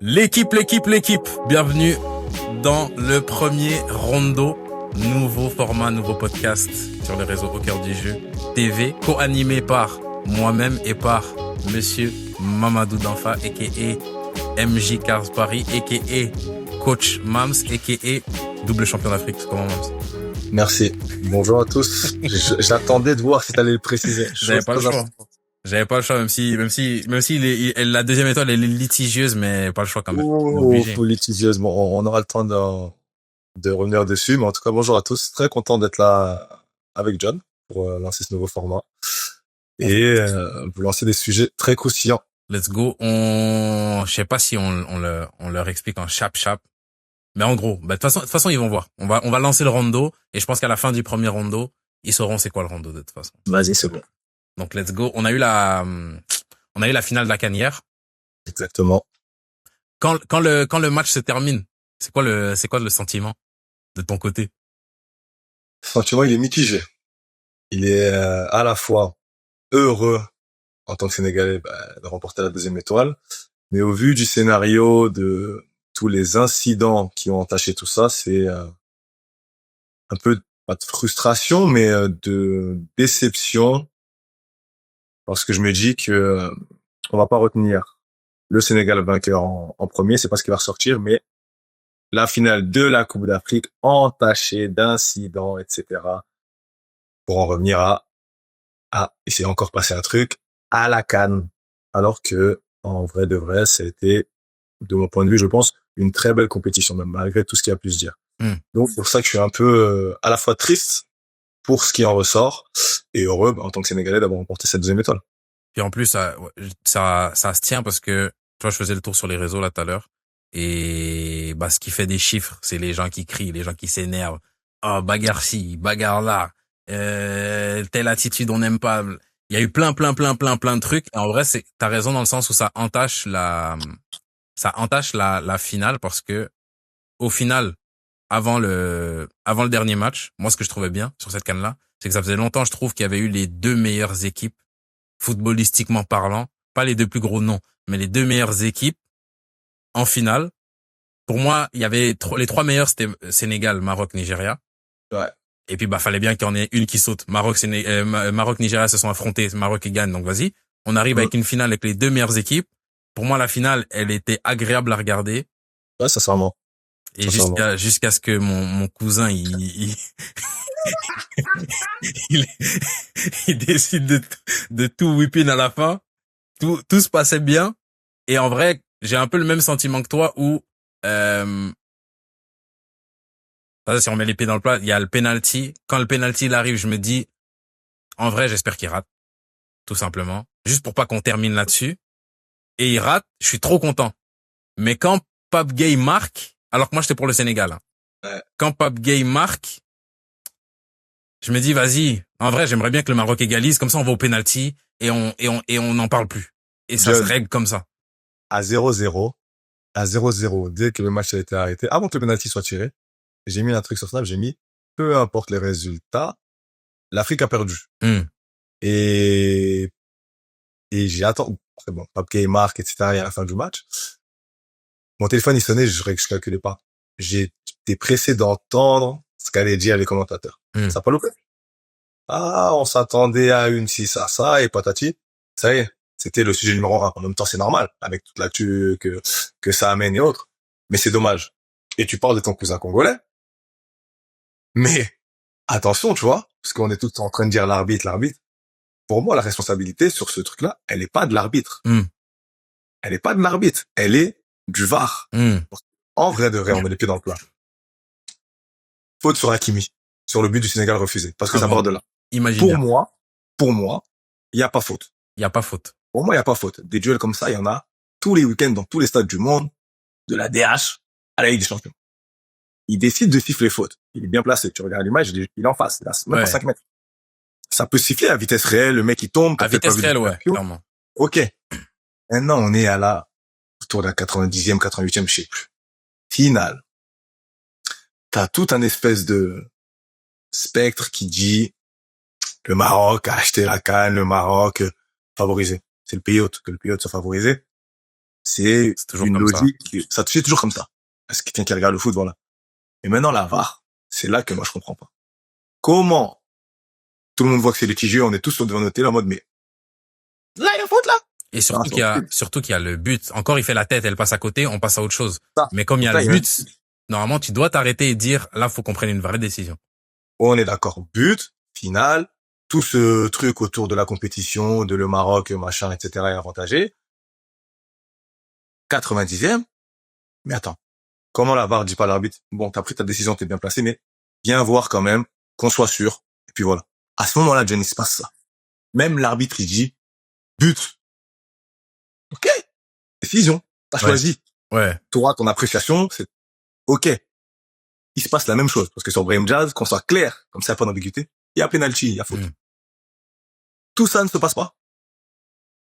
L'équipe. Bienvenue dans le premier rondo. Nouveau format, nouveau podcast sur les réseaux Au Cœur du Jeu TV, co-animé par moi-même et par Monsieur Mamadou Danfa, a.k.a. MJ Cars Paris, a.k.a. Coach Mams, a.k.a. double champion d'Afrique. Comment Mams? Merci. Bonjour à tous. J'attendais de voir si t'allais le préciser. J'avais pas le choix. Même si la deuxième étoile elle est litigieuse, mais pas le choix quand même. Politisieuse. Bon, on aura le temps de revenir dessus, mais en tout cas, bonjour à tous. Très content d'être là avec John pour lancer ce nouveau format et vous lancer des sujets très croustillants. Let's go. Je sais pas si on leur explique en chap. Mais en gros, de toute façon, ils vont voir. On va lancer le rondo, et je pense qu'à la fin du premier rondo, ils sauront c'est quoi le rondo de toute façon. Vas-y, c'est bon. Donc, let's go. On a eu la finale de la CAN hier. Exactement. Quand le match se termine, c'est quoi le sentiment de ton côté? Le sentiment, il est mitigé. Il est à la fois heureux en tant que Sénégalais de remporter la deuxième étoile, mais au vu du scénario, de tous les incidents qui ont entaché tout ça, c'est un peu, pas de frustration, mais de déception, parce que je me dis que on va pas retenir le Sénégal vainqueur en premier, c'est pas ce qui va ressortir, mais la finale de la Coupe d'Afrique entachée d'incidents, etc. Pour en revenir et c'est encore passé un truc, à la CAN. Alors que, en vrai de vrai, c'était, de mon point de vue, je pense, une très belle compétition, même malgré tout ce qu'il y a pu se dire. Donc, c'est pour ça que je suis un peu, à la fois triste pour ce qui en ressort et heureux, en tant que Sénégalais, d'avoir remporté cette deuxième étoile. Puis en plus, ça se tient parce que, tu vois, je faisais le tour sur les réseaux là tout à l'heure, et ce qui fait des chiffres, c'est les gens qui crient, les gens qui s'énervent. Oh, bagarre ci, bagarre là, telle attitude on n'aime pas. Il y a eu plein de trucs. Et en vrai, t'as raison dans le sens où ça entache la finale, parce que au final, avant le dernier match, moi ce que je trouvais bien sur cette CAN là, c'est que ça faisait longtemps, je trouve, qu'il y avait eu les deux meilleures équipes footballistiquement parlant, pas les deux plus gros noms, mais les deux meilleures équipes en finale. Pour moi, il y avait les trois meilleurs, c'était Sénégal, Maroc, Nigeria. Ouais. Et puis fallait bien qu'il y en ait une qui saute. Maroc, Nigeria se sont affrontés, Maroc qui gagne, donc vas-y. On arrive avec une finale avec les deux meilleures équipes. Pour moi, la finale, elle était agréable à regarder. Ouais, sincèrement. Et jusqu'à ce que mon cousin il décide de tout whipping à la fin. Tout se passait bien. Et en vrai, j'ai un peu le même sentiment que toi où, si on met les pieds dans le plat, il y a le penalty. Quand le penalty il arrive, je me dis, en vrai, j'espère qu'il rate. Tout simplement. Juste pour pas qu'on termine là-dessus. Et il rate, je suis trop content. Mais quand Pape Gueye marque, alors que moi j'étais pour le Sénégal, hein. Ouais. Quand Pape Gueye marque, je me dis, vas-y. En vrai, j'aimerais bien que le Maroc égalise. Comme ça, on va au penalty et on n'en parle plus. Et ça se règle comme ça. À 0-0, dès que le match a été arrêté, avant que le penalty soit tiré, j'ai mis un truc sur Snap, j'ai mis, peu importe les résultats, l'Afrique a perdu. Et j'ai attendu, bon, Pape Gueye marque, etc., et à la fin du match, mon téléphone, il sonnait, je calculais pas. J'étais pressé d'entendre ce qu'allaient dire les commentateurs. Ça a pas loupé. Ah, on s'attendait à une ci, ça, et patati. Ça y est. C'était le sujet numéro 1. En même temps, c'est normal, avec toute l'actu que ça amène et autres. Mais c'est dommage. Et tu parles de ton cousin congolais. Mais, attention, tu vois, parce qu'on est tous en train de dire l'arbitre. Pour moi, la responsabilité sur ce truc-là, elle est pas de l'arbitre. Elle est pas de l'arbitre. Elle est du VAR. En vrai de vrai, on met les pieds dans le plat. Faute sur Hakimi. Sur le but du Sénégal refusé. Parce que ça part de là. Imagine. Pour moi, il y a pas faute. Pour moi, il y a pas faute. Des duels comme ça, il y en a tous les week-ends dans tous les stades du monde, de la DH à la Ligue des Champions. Il décide de siffler faute. Il est bien placé. Tu regardes l'image, il est en face. Il a même pas 5 mètres. Ça peut siffler à vitesse réelle, le mec il tombe. À vitesse réelle, ouais, clairement. Ok. Maintenant, on est autour de la 90e, 88e, je sais plus. Finale. T'as tout un espèce de spectre qui dit le Maroc a acheté la CAN, le Maroc favorisé. C'est le pays hôte, que le pays hôte soit favorisé. C'est C'est toujours une comme ça. logique, ça c'est toujours comme ça. Est-ce quelqu'un qui regarde le foot, voilà. Et maintenant, la VAR, c'est là que moi je comprends pas. Comment tout le monde voit que c'est litigieux, on est tous devant nos télé en mode, mais là, il y a faute, là. Et Ah, surtout qu'il y a le but. Encore, il fait la tête, elle passe à côté, on passe à autre chose. ça. Mais comme il y a Pourtant, le il y a un but, normalement, tu dois t'arrêter et dire, là, faut qu'on prenne une vraie décision. on est d'accord. But, finale, tout ce truc autour de la compétition, de le Maroc, machin, etc. est avantagé. 90e. Mais attends. Comment la VAR dit pas à l'arbitre? Bon, t'as pris ta décision, t'es bien placé, mais viens voir quand même, qu'on soit sûr. Et puis voilà. À ce moment-là, Johnny, il se passe ça. Même l'arbitre, il dit, but. OK. Décision. T'as Ouais. choisi. Ouais. Toi, ton appréciation, c'est OK. Il se passe la même chose. Parce que sur Brahim Diaz, qu'on soit clair, comme ça, pas d'ambiguïté, il y a penalty, il y a faute. Tout ça ne se passe pas.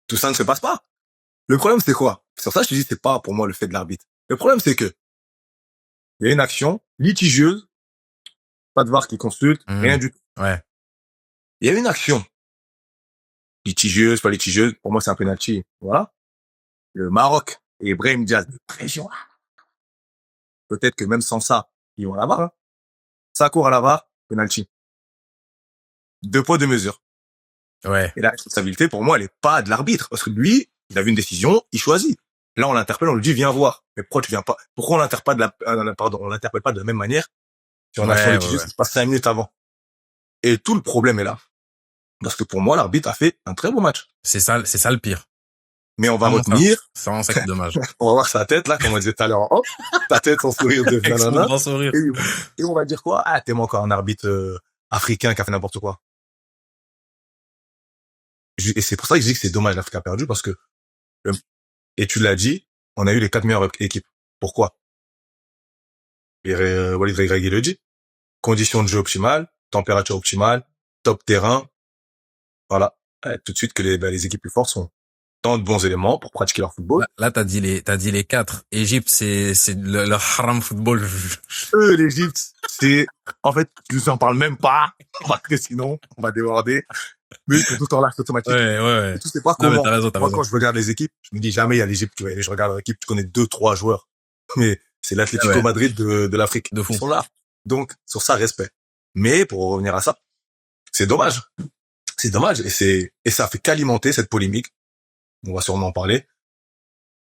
Tout ça ne se passe pas. Le problème, c'est quoi? Sur ça, je te dis, c'est pas pour moi le fait de l'arbitre. Le problème, c'est que il y a une action litigieuse, pas de VAR qui consulte, rien du tout. Ouais. Il y a une action litigieuse, pas litigieuse, pour moi, c'est un penalty. Voilà. Le Maroc et Brahim Diaz de pression. Peut-être que même sans ça, ils vont à la VAR. Hein. Ça court à la VAR, penalty. 2 poids, 2 mesures. Ouais. Et la responsabilité, pour moi, elle est pas de l'arbitre. Parce que lui, il a vu une décision, il choisit. Là, on l'interpelle, on lui dit, viens voir. Mais pourquoi tu viens pas? Pourquoi on l'interpelle on l'interpelle pas de la même manière sur une action litigieuse qui se passe 5 minutes avant? Et tout le problème est là. Parce que pour moi, l'arbitre a fait un très beau match. C'est ça le pire. Mais on va Vraiment retenir, c'est vraiment ça qui est dommage. on va voir sa tête, là, comme on disait tout à l'heure, hop, ta tête, son sourire de Avec son nanana. grand sourire. Et on va dire quoi? Ah, t'es encore un arbitre africain qui a fait n'importe quoi. Et c'est pour ça que je dis que c'est dommage, l'Afrique a perdu, parce que, et tu l'as dit, on a eu les 4 meilleures équipes. Pourquoi? Et Walid Regragui le dit. Conditions de jeu optimales, température optimale, top terrain. Voilà. Tout de suite que les équipes plus fortes sont dans de bons éléments pour pratiquer leur football. Là, t'as dit les 4. Égypte, c'est le haram football. L'Égypte, c'est, en fait, je vous en parle même pas, parce que sinon, on va déborder. Mais c'est tout en large automatique. Ouais. Et tu sais pas Non, mais comment. t'as raison. Moi, quand je regarde les équipes, je me dis jamais il y a l'Égypte, tu vois. Je regarde l'équipe, tu connais 2-3 joueurs. Mais c'est l'Atlético Ouais. Madrid de l'Afrique. De fou. Ils sont là. Donc, sur ça, respect. Mais, pour revenir à ça, c'est dommage. C'est dommage. Et ça fait qu'alimenter cette polémique. On va sûrement en parler.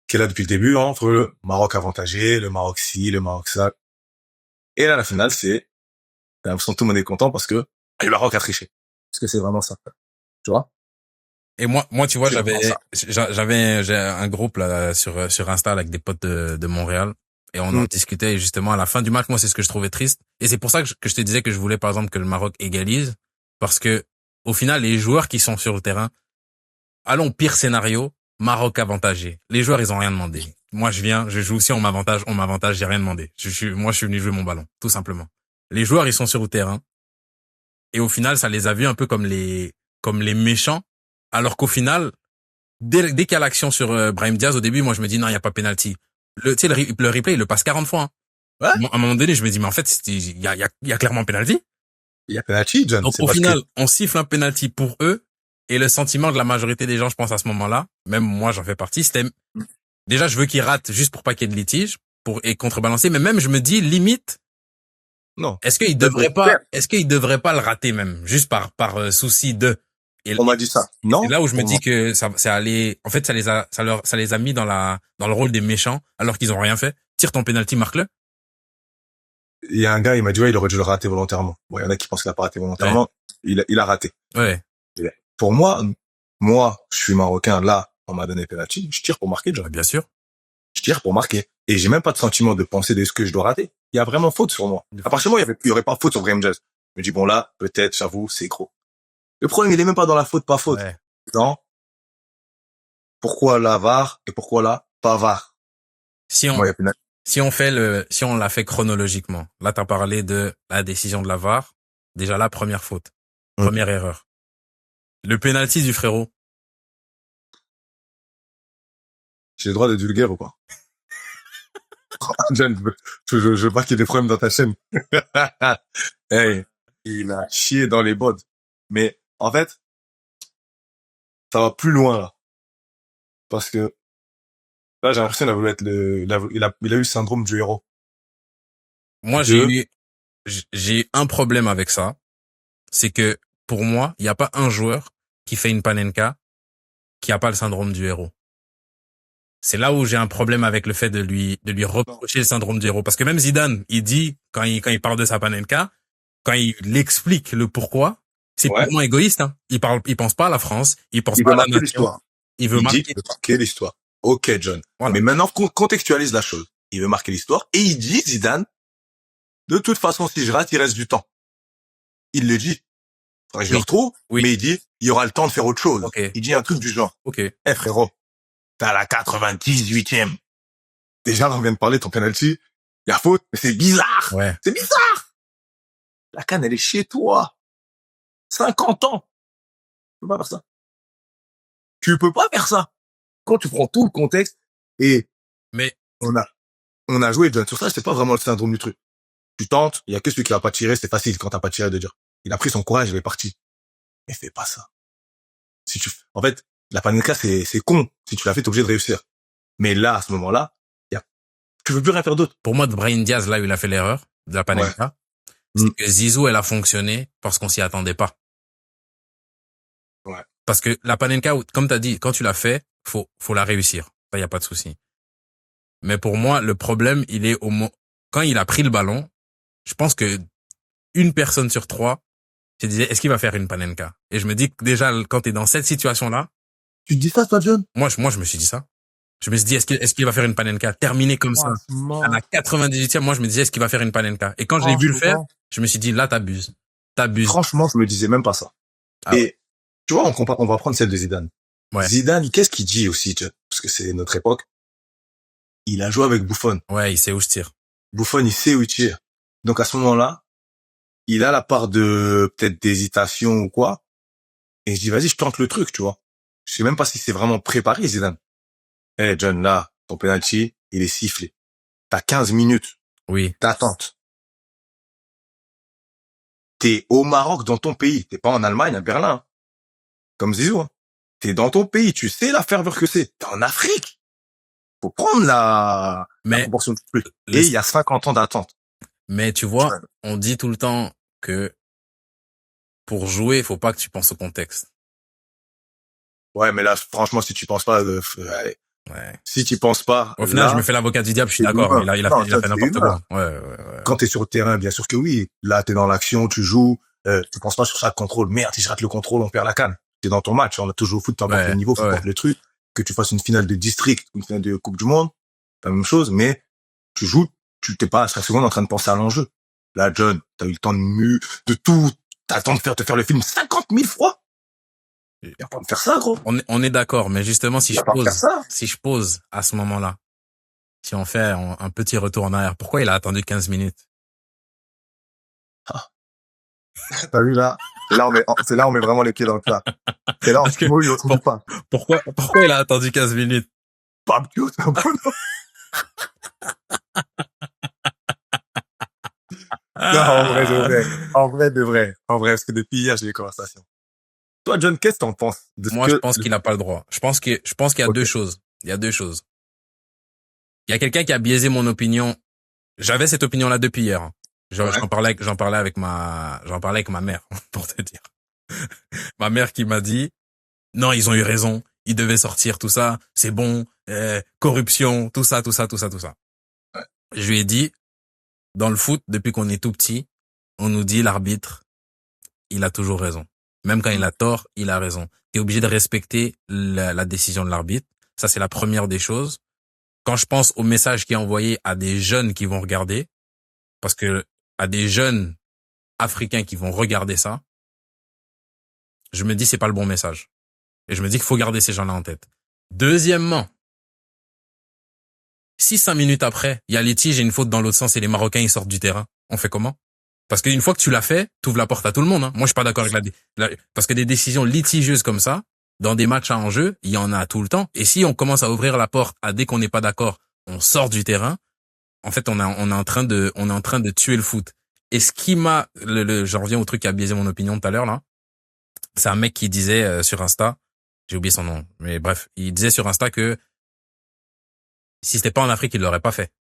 Qui est là depuis le début, hein, entre le Maroc avantagé, le Maroc ci, le Maroc ça. Et là, la finale, t'as l'impression que tout le monde est content parce que le Maroc a triché. Parce que c'est vraiment ça. Tu vois? Et moi, tu vois, C'est vraiment ça. j'ai un groupe là sur Insta avec des potes de Montréal et on en discutait et justement à la fin du match, moi c'est ce que je trouvais triste et c'est pour ça que je te disais que je voulais par exemple que le Maroc égalise parce que au final les joueurs qui sont sur le terrain, allons pire scénario, Maroc avantagé. Les joueurs ils ont rien demandé. Moi je viens, je joue aussi on m'avantage, j'ai rien demandé. Moi je suis venu jouer mon ballon, tout simplement. Les joueurs ils sont sur le terrain et au final ça les a vus un peu comme les méchants. Alors qu'au final, dès qu'il y a l'action sur Brahim Diaz, au début, moi, je me dis, non, il n'y a pas penalty. Tu sais, le replay, il le passe 40 fois. Hein. Ouais. À un moment donné, je me dis, mais en fait, il y a clairement penalty. Il y a penalty, John. Donc, C'est au parce final, que on siffle un penalty pour eux. Et le sentiment de la majorité des gens, je pense, à ce moment-là, même moi, j'en fais partie, c'était, déjà, je veux qu'ils ratent juste pour pas qu'il y ait de litige, et contrebalancer. Mais même, je me dis, limite, non. est-ce qu'ils devraient pas le rater même, juste par souci de, On m'a dit ça. Non. C'est là où je me dis que ça allait, en fait, ça les a mis dans le rôle des méchants, alors qu'ils ont rien fait. Tire ton penalty, marque-le. Il y a un gars, il m'a dit, ouais, il aurait dû le rater volontairement. Bon, il y en a qui pensent qu'il a pas raté volontairement. Ouais. Il a raté. Ouais. Pour moi, je suis marocain, là, on m'a donné penalty. Je tire pour marquer, John. Bien sûr. Je tire pour marquer. Et j'ai même pas de sentiment de penser de ce que je dois rater. Il y a vraiment faute sur moi. À partir du moment où il y aurait pas faute sur Brahim Diaz. Je me dis, bon, là, peut-être, j'avoue, c'est gros. Le problème, il est même pas dans la faute, pas faute. Ouais. Dans pourquoi la VAR et pourquoi la pas VAR. Si on l'a fait chronologiquement. Là, t'as parlé de la décision de la VAR. Déjà là, première faute. Première erreur. Le penalty du frérot. J'ai le droit d'être vulgaire ou pas? John, je veux pas qu'il y ait des problèmes dans ta chaîne. Hey, il a chié dans les bottes. Mais, en fait, ça va plus loin, là. Parce que, Là, j'ai l'impression qu'il a voulu être il a eu le syndrome du héros. Moi, De, j'ai eu un problème avec ça. C'est que, pour moi, il n'y a pas un joueur qui fait une panenka qui a pas le syndrome du héros. C'est là où j'ai un problème avec le fait de lui reprocher le syndrome du héros. Parce que même Zidane, il dit, quand il parle de sa panenka, quand il explique le pourquoi, c'est ouais, purement égoïste, hein. Il pense pas à la France, il pense il pas veut à la marquer nation, l'histoire. il veut Il dit qu'il marquer. veut marquer l'histoire. Ok, John. Voilà. Mais maintenant, contextualise la chose. Il veut marquer l'histoire et il dit, Zidane, de toute façon, si je rate, il reste du temps. Il le dit. Enfin, je le Oui. retrouve, Oui. mais il dit, il y aura le temps de faire autre chose. Ok. Il dit un truc du genre. Ok. Eh, frérot, t'es à la 98e. Déjà, là, on vient de parler de ton penalty. Il y a faute, mais c'est bizarre. Ouais. C'est bizarre. La canne, elle est chez toi. 50 ans. Tu peux pas faire ça. Tu peux pas faire ça. Quand tu prends tout le contexte et Mais, on a joué, John, sur ça, c'est pas vraiment le syndrome du truc. Tu tentes, il y a que celui qui va pas tirer, c'est facile quand t'as pas tiré de dire. Il a pris son courage, il est parti. Mais fais pas ça. En fait, la panenka, c'est con. Si tu l'as fait, t'es obligé de réussir. Mais là, à ce moment-là, tu veux plus rien faire d'autre. pour moi, de Brahim Diaz, là où il a fait l'erreur de la panenka, c'est que Zizou, elle a fonctionné parce qu'on s'y attendait pas. Ouais. Parce que la panenka, comme t'as dit, quand tu l'as fait, faut la réussir. Ça, y a pas de souci. Mais pour moi, le problème, il est quand il a pris le ballon, je pense que une personne sur trois se disait, est-ce qu'il va faire une panenka? Et je me dis que déjà, quand t'es dans cette situation-là, Tu te dis ça, toi, John? moi, je me suis dit ça. Je me suis dit, est-ce qu'il va faire une panenka? Terminé comme ça. À la 98e, moi, je me disais, est-ce qu'il va faire une panenka? Et quand je l'ai vu le faire, je me suis dit, là, t'abuses. T'abuses. Franchement, je me disais même pas ça. Ah ouais. Et, tu vois, on va prendre celle de Zidane. Ouais. Zidane, qu'est-ce qu'il dit aussi, John? Parce que c'est notre époque. Il a joué avec Buffon. Ouais, il sait où je tire. Buffon, il sait où il tire. Donc, à ce moment-là, il a la part de, peut-être d'hésitation ou quoi. Et je dis, vas-y, je tente le truc, tu vois. Je sais même pas si c'est vraiment préparé, Zidane. Eh, John, là, ton penalty, il est sifflé. T'as 15 minutes Oui. d'attente. T'es au Maroc, dans ton pays. T'es pas en Allemagne, à Berlin. Comme Zizou, hein. T'es dans ton pays. Tu sais la ferveur que c'est. T'es en Afrique. Faut prendre la proportion du truc. Et il y a 50 ans d'attente. Mais tu vois, on dit tout le temps que pour jouer, faut pas que tu penses au contexte. Ouais, mais là, franchement, si tu penses pas, allez. Ouais. Si tu penses pas, au final, là, je me fais l'avocat du diable, je suis d'accord. Il a fait n'importe quoi. Ouais. Quand t'es sur le terrain, bien sûr que oui. Là, t'es dans l'action, tu joues, tu penses pas sur chaque contrôle. Merde, si je rate le contrôle, on perd la canne. T'es dans ton match. On a toujours au foot, peu importe le niveau, peu importe le truc. Que tu fasses une finale de district ou une finale de Coupe du Monde, la même chose, mais tu joues, tu t'es pas à chaque seconde en train de penser à l'enjeu. Là, John, t'as eu le temps de tout, t'as le temps de te faire le film 50 000 fois. Y a pas de faire ça, gros. On est d'accord, mais justement, si je pose à ce moment-là, si on fait un petit retour en arrière, pourquoi il a attendu 15 minutes? Ah. T'as vu là? C'est là on met vraiment les pieds dans le plat. C'est là, on il retrouve pas. Pourquoi il a attendu 15 minutes? Pas cute, un peu, non. Non, en vrai de vrai, parce que depuis hier, j'ai eu des conversations. Toi, John, qu'est-ce que t'en penses? Moi, je pense qu'il a pas le droit. Je pense qu'il y a deux choses. Il y a deux choses. Il y a quelqu'un qui a biaisé mon opinion. J'avais cette opinion-là depuis hier. Hein. J'en parlais avec ma mère, pour te dire. Ma mère qui m'a dit, non, ils ont eu raison. Ils devaient sortir tout ça. C'est bon. Corruption, tout ça. Ouais. Je lui ai dit, dans le foot, depuis qu'on est tout petit, on nous dit l'arbitre, il a toujours raison. Même quand il a tort, il a raison. T'es obligé de respecter la décision de l'arbitre. Ça, c'est la première des choses. Quand je pense au message qui est envoyé à des jeunes qui vont regarder, parce que à des jeunes africains qui vont regarder ça, je me dis c'est pas le bon message. Et je me dis qu'il faut garder ces gens-là en tête. Deuxièmement, si 5 minutes après, il y a litige et une faute dans l'autre sens et les Marocains ils sortent du terrain, on fait comment? Parce qu'une fois que tu l'as fait, t'ouvres la porte à tout le monde. Hein. Moi, je suis pas d'accord avec parce que des décisions litigieuses comme ça, dans des matchs à enjeu, il y en a tout le temps. Et si on commence à ouvrir la porte à dès qu'on n'est pas d'accord, on sort du terrain. En fait, on est en train de tuer le foot. Et ce qui m'a, j'en reviens au truc qui a biaisé mon opinion tout à l'heure là. C'est un mec qui disait sur Insta, j'ai oublié son nom, mais bref, il disait sur Insta que Si c'était pas en Afrique, il l'aurait pas fait.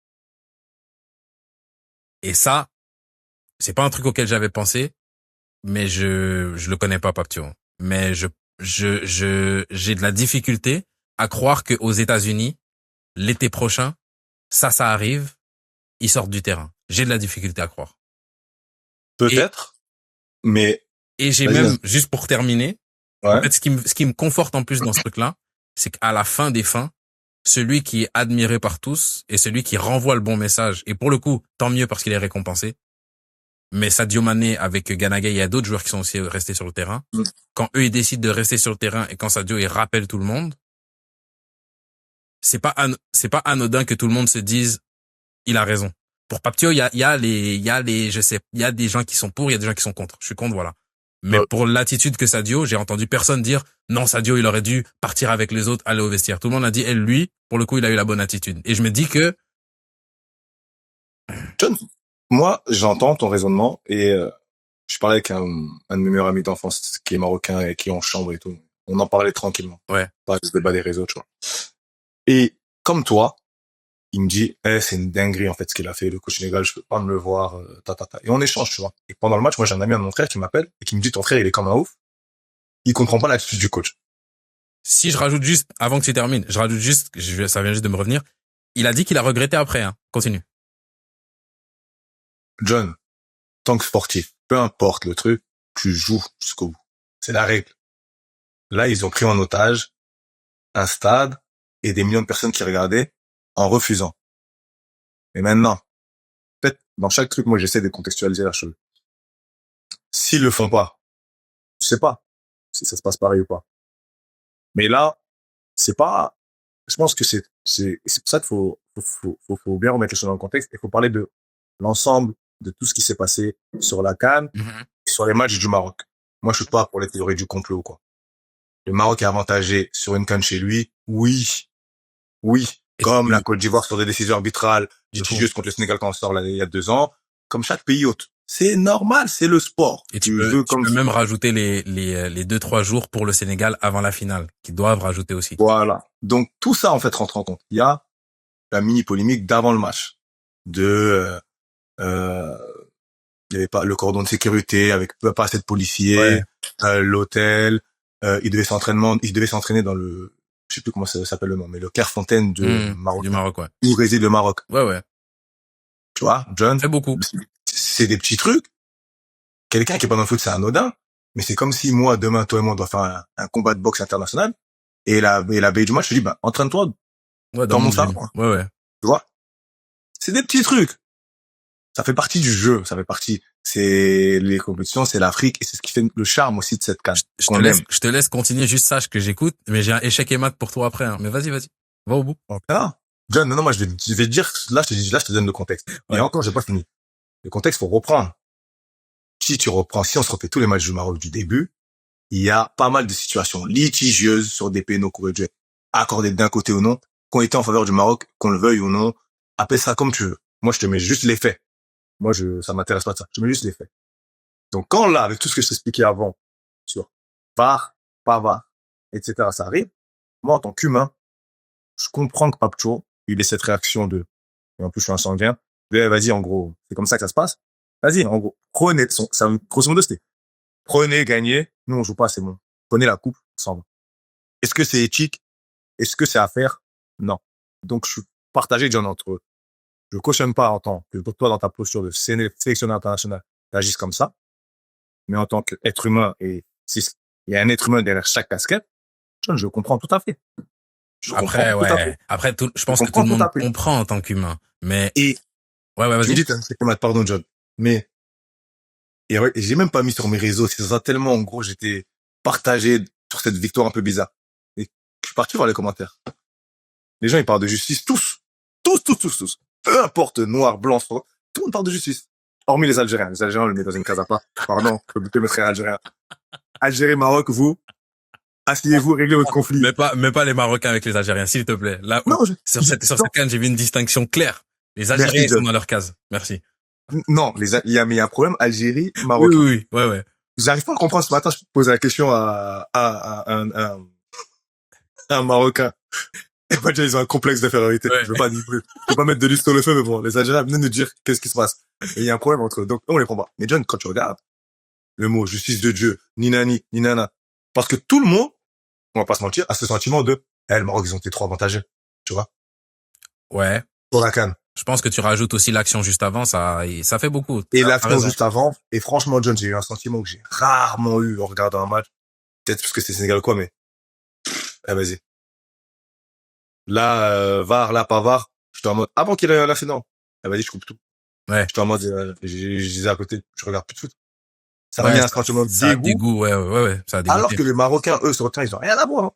Et ça, c'est pas un truc auquel j'avais pensé, mais je le connais pas, Pape Thiaw. Mais j'ai de la difficulté à croire que aux États-Unis, l'été prochain, ça arrive, ils sortent du terrain. J'ai de la difficulté à croire. Peut-être, mais Et j'ai vas-y, même, juste pour terminer, en ouais. fait, ce qui me conforte en plus dans ce truc-là, c'est qu'à la fin des fins, celui qui est admiré par tous et celui qui renvoie le bon message, et pour le coup, tant mieux parce qu'il est récompensé, mais Sadio Mané avec Gana Gueye, il y a d'autres joueurs qui sont aussi restés sur le terrain. Mm. Quand eux, ils décident de rester sur le terrain et quand Sadio, il rappelle tout le monde, c'est pas anodin que tout le monde se dise, il a raison. Pour Paptio, il y a des gens qui sont pour, il y a des gens qui sont contre. Je suis contre, voilà. Mais pour l'attitude que Sadio, j'ai entendu personne dire, non, Sadio, il aurait dû partir avec les autres, aller au vestiaire. Tout le monde a dit, lui, pour le coup, il a eu la bonne attitude. Et je me dis que, John, moi, j'entends ton raisonnement et je parlais avec un de mes meilleurs amis d'enfance qui est marocain et qui est en chambre et tout. On en parlait tranquillement. ouais, Pas de débat des réseaux, tu vois. Et comme toi, il me dit, c'est une dinguerie en fait ce qu'il a fait, le coach sénégal, je peux pas me le voir, Et on échange, tu vois. Et pendant le match, moi j'ai un ami de mon frère qui m'appelle et qui me dit, ton frère il est comme un ouf, il comprend pas l'attitude du coach. si je rajoute juste, avant que tu termines, je rajoute juste, ça vient juste de me revenir, il a dit qu'il a regretté après, hein. Continue. John, tant que sportif, peu importe le truc, tu joues jusqu'au bout. C'est la règle. Là, ils ont pris en otage un stade et des millions de personnes qui regardaient en refusant. Et maintenant, en fait, dans chaque truc, moi, j'essaie de contextualiser la chose. S'ils le font pas, je sais pas si ça se passe pareil ou pas. Mais là, c'est pas, je pense que c'est pour ça qu'il faut bien remettre les choses dans le contexte et faut parler de l'ensemble de tout ce qui s'est passé sur la CAN et sur les matchs du Maroc. Moi, je suis pas pour les théories du complot, quoi. Le Maroc est avantagé sur une CAN chez lui. Oui. Comme la Côte d'Ivoire sur des décisions arbitrales, litigieuses contre le Sénégal quand on sort il y a 2 ans. Comme chaque pays hôte. C'est normal, c'est le sport. Et tu peux même rajouter les 2-3 jours pour le Sénégal avant la finale, qu'ils doivent rajouter aussi. Voilà. Donc, tout ça, en fait, rentre en compte. Il y a la mini polémique d'avant le match. Il y avait pas le cordon de sécurité avec pas assez de policiers, l'hôtel, il devait s'entraîner dans le, je sais plus comment ça s'appelle le nom, mais le Clairefontaine du Maroc, ouais. Où réside le Maroc. Ouais. Tu vois, John. C'est beaucoup. C'est des petits trucs. Quelqu'un qui est pas dans le foot, c'est anodin. Mais c'est comme si moi, demain, toi et moi, on doit faire un combat de boxe international. Et la veille du match, je te dis, entraîne-toi. Dans mon salon. Ouais. Tu vois? C'est des petits trucs. Ça fait partie du jeu. C'est les compétitions, c'est l'Afrique. Et c'est ce qui fait le charme aussi de cette CAN. Je te laisse continuer, juste sache que j'écoute, mais j'ai un échec et mat pour toi après, hein. Mais vas-y. Va au bout. Ah. John, non, moi, je vais te dire, là, je te donne le contexte. Ouais. Et encore, j'ai pas fini. Le contexte, faut reprendre. Si on se refait tous les matchs du Maroc du début, il y a pas mal de situations litigieuses sur des pénaux qui auraient dû être accordés d'un côté ou non, qui ont été en faveur du Maroc, qu'on le veuille ou non. Appelle ça comme tu veux. Moi, je te mets juste les faits. Moi, ça m'intéresse pas de ça. Je mets juste les faits. Donc, quand là, avec tout ce que je t'expliquais avant, sur VAR, pas VAR, etc., ça arrive, moi, en tant qu'humain, je comprends que Papcho, il ait cette réaction et en plus, je suis un sanguin, vas-y, en gros, c'est comme ça que ça se passe. Vas-y, en gros, prenez grosso modo, c'était, prenez, gagnez, nous, on joue pas, c'est bon. Prenez la coupe, on s'en va. Est-ce que c'est éthique? Est-ce que c'est à faire? Non. Donc, je suis partagé, John, entre eux. Je cautionne pas en tant que toi, dans ta posture de sélectionneur international, t'agisses comme ça. Mais en tant qu'être humain, et il y a un être humain derrière chaque casquette, John, je comprends tout à fait. Après, je pense que tout le monde comprend en tant qu'humain. Mais, vas-y. Tu me dis, pardon, John. Mais, et j'ai même pas mis sur mes réseaux, c'est ça tellement, en gros, j'étais partagé sur cette victoire un peu bizarre. Et je suis parti voir les commentaires. Les gens, ils parlent de justice, tous. Peu importe, noir, blanc, tout le monde parle de justice. Hormis les Algériens. Les Algériens, on le met dans une case à part. Pardon, je peux me frère algérien. Algérie, Maroc, vous, asseyez-vous, réglez votre conflit. Mais pas les Marocains avec les Algériens, s'il te plaît. Là, sur cette CAN, j'ai vu une distinction claire. Les Algériens sont dans leur case. Merci. Non, il y a un problème, Algérie, Maroc. Oui. Ouais. J'arrive pas à comprendre ce matin, je posais la question à un Marocain. Et bah, déjà, ils ont un complexe d'infériorité. Ouais. Je veux pas mettre de l'huile sur le feu, mais bon, les Algériens viennent nous dire qu'est-ce qui se passe. Et il y a un problème entre eux. Donc, on les prend pas. Mais John, quand tu regardes, le mot justice de Dieu, ni nani, ni nana. Parce que tout le monde, on va pas se mentir, a ce sentiment de, le Maroc, ils ont été trop avantagés. Tu vois? Ouais. Pour la CAN. Je pense que tu rajoutes aussi l'action juste avant, ça fait beaucoup. Et T'as l'action raison. juste avant. Et franchement, John, j'ai eu un sentiment que j'ai rarement eu en regardant un match. Peut-être parce que c'est Sénégal ou quoi, mais, vas-y. Là, VAR, là, pas VAR. J'étais en mode, avant qu'il ait la finale. Vas-y, je coupe tout. Ouais. J'étais en mode, je disais à côté, je regarde plus de foot. Ça m'a Ouais, mis un sentiment de ça a dégoût. dégoût, ouais, ça a dégoûté. Alors que les Marocains, eux, sur le terrain, ils ont rien à voir. Hein.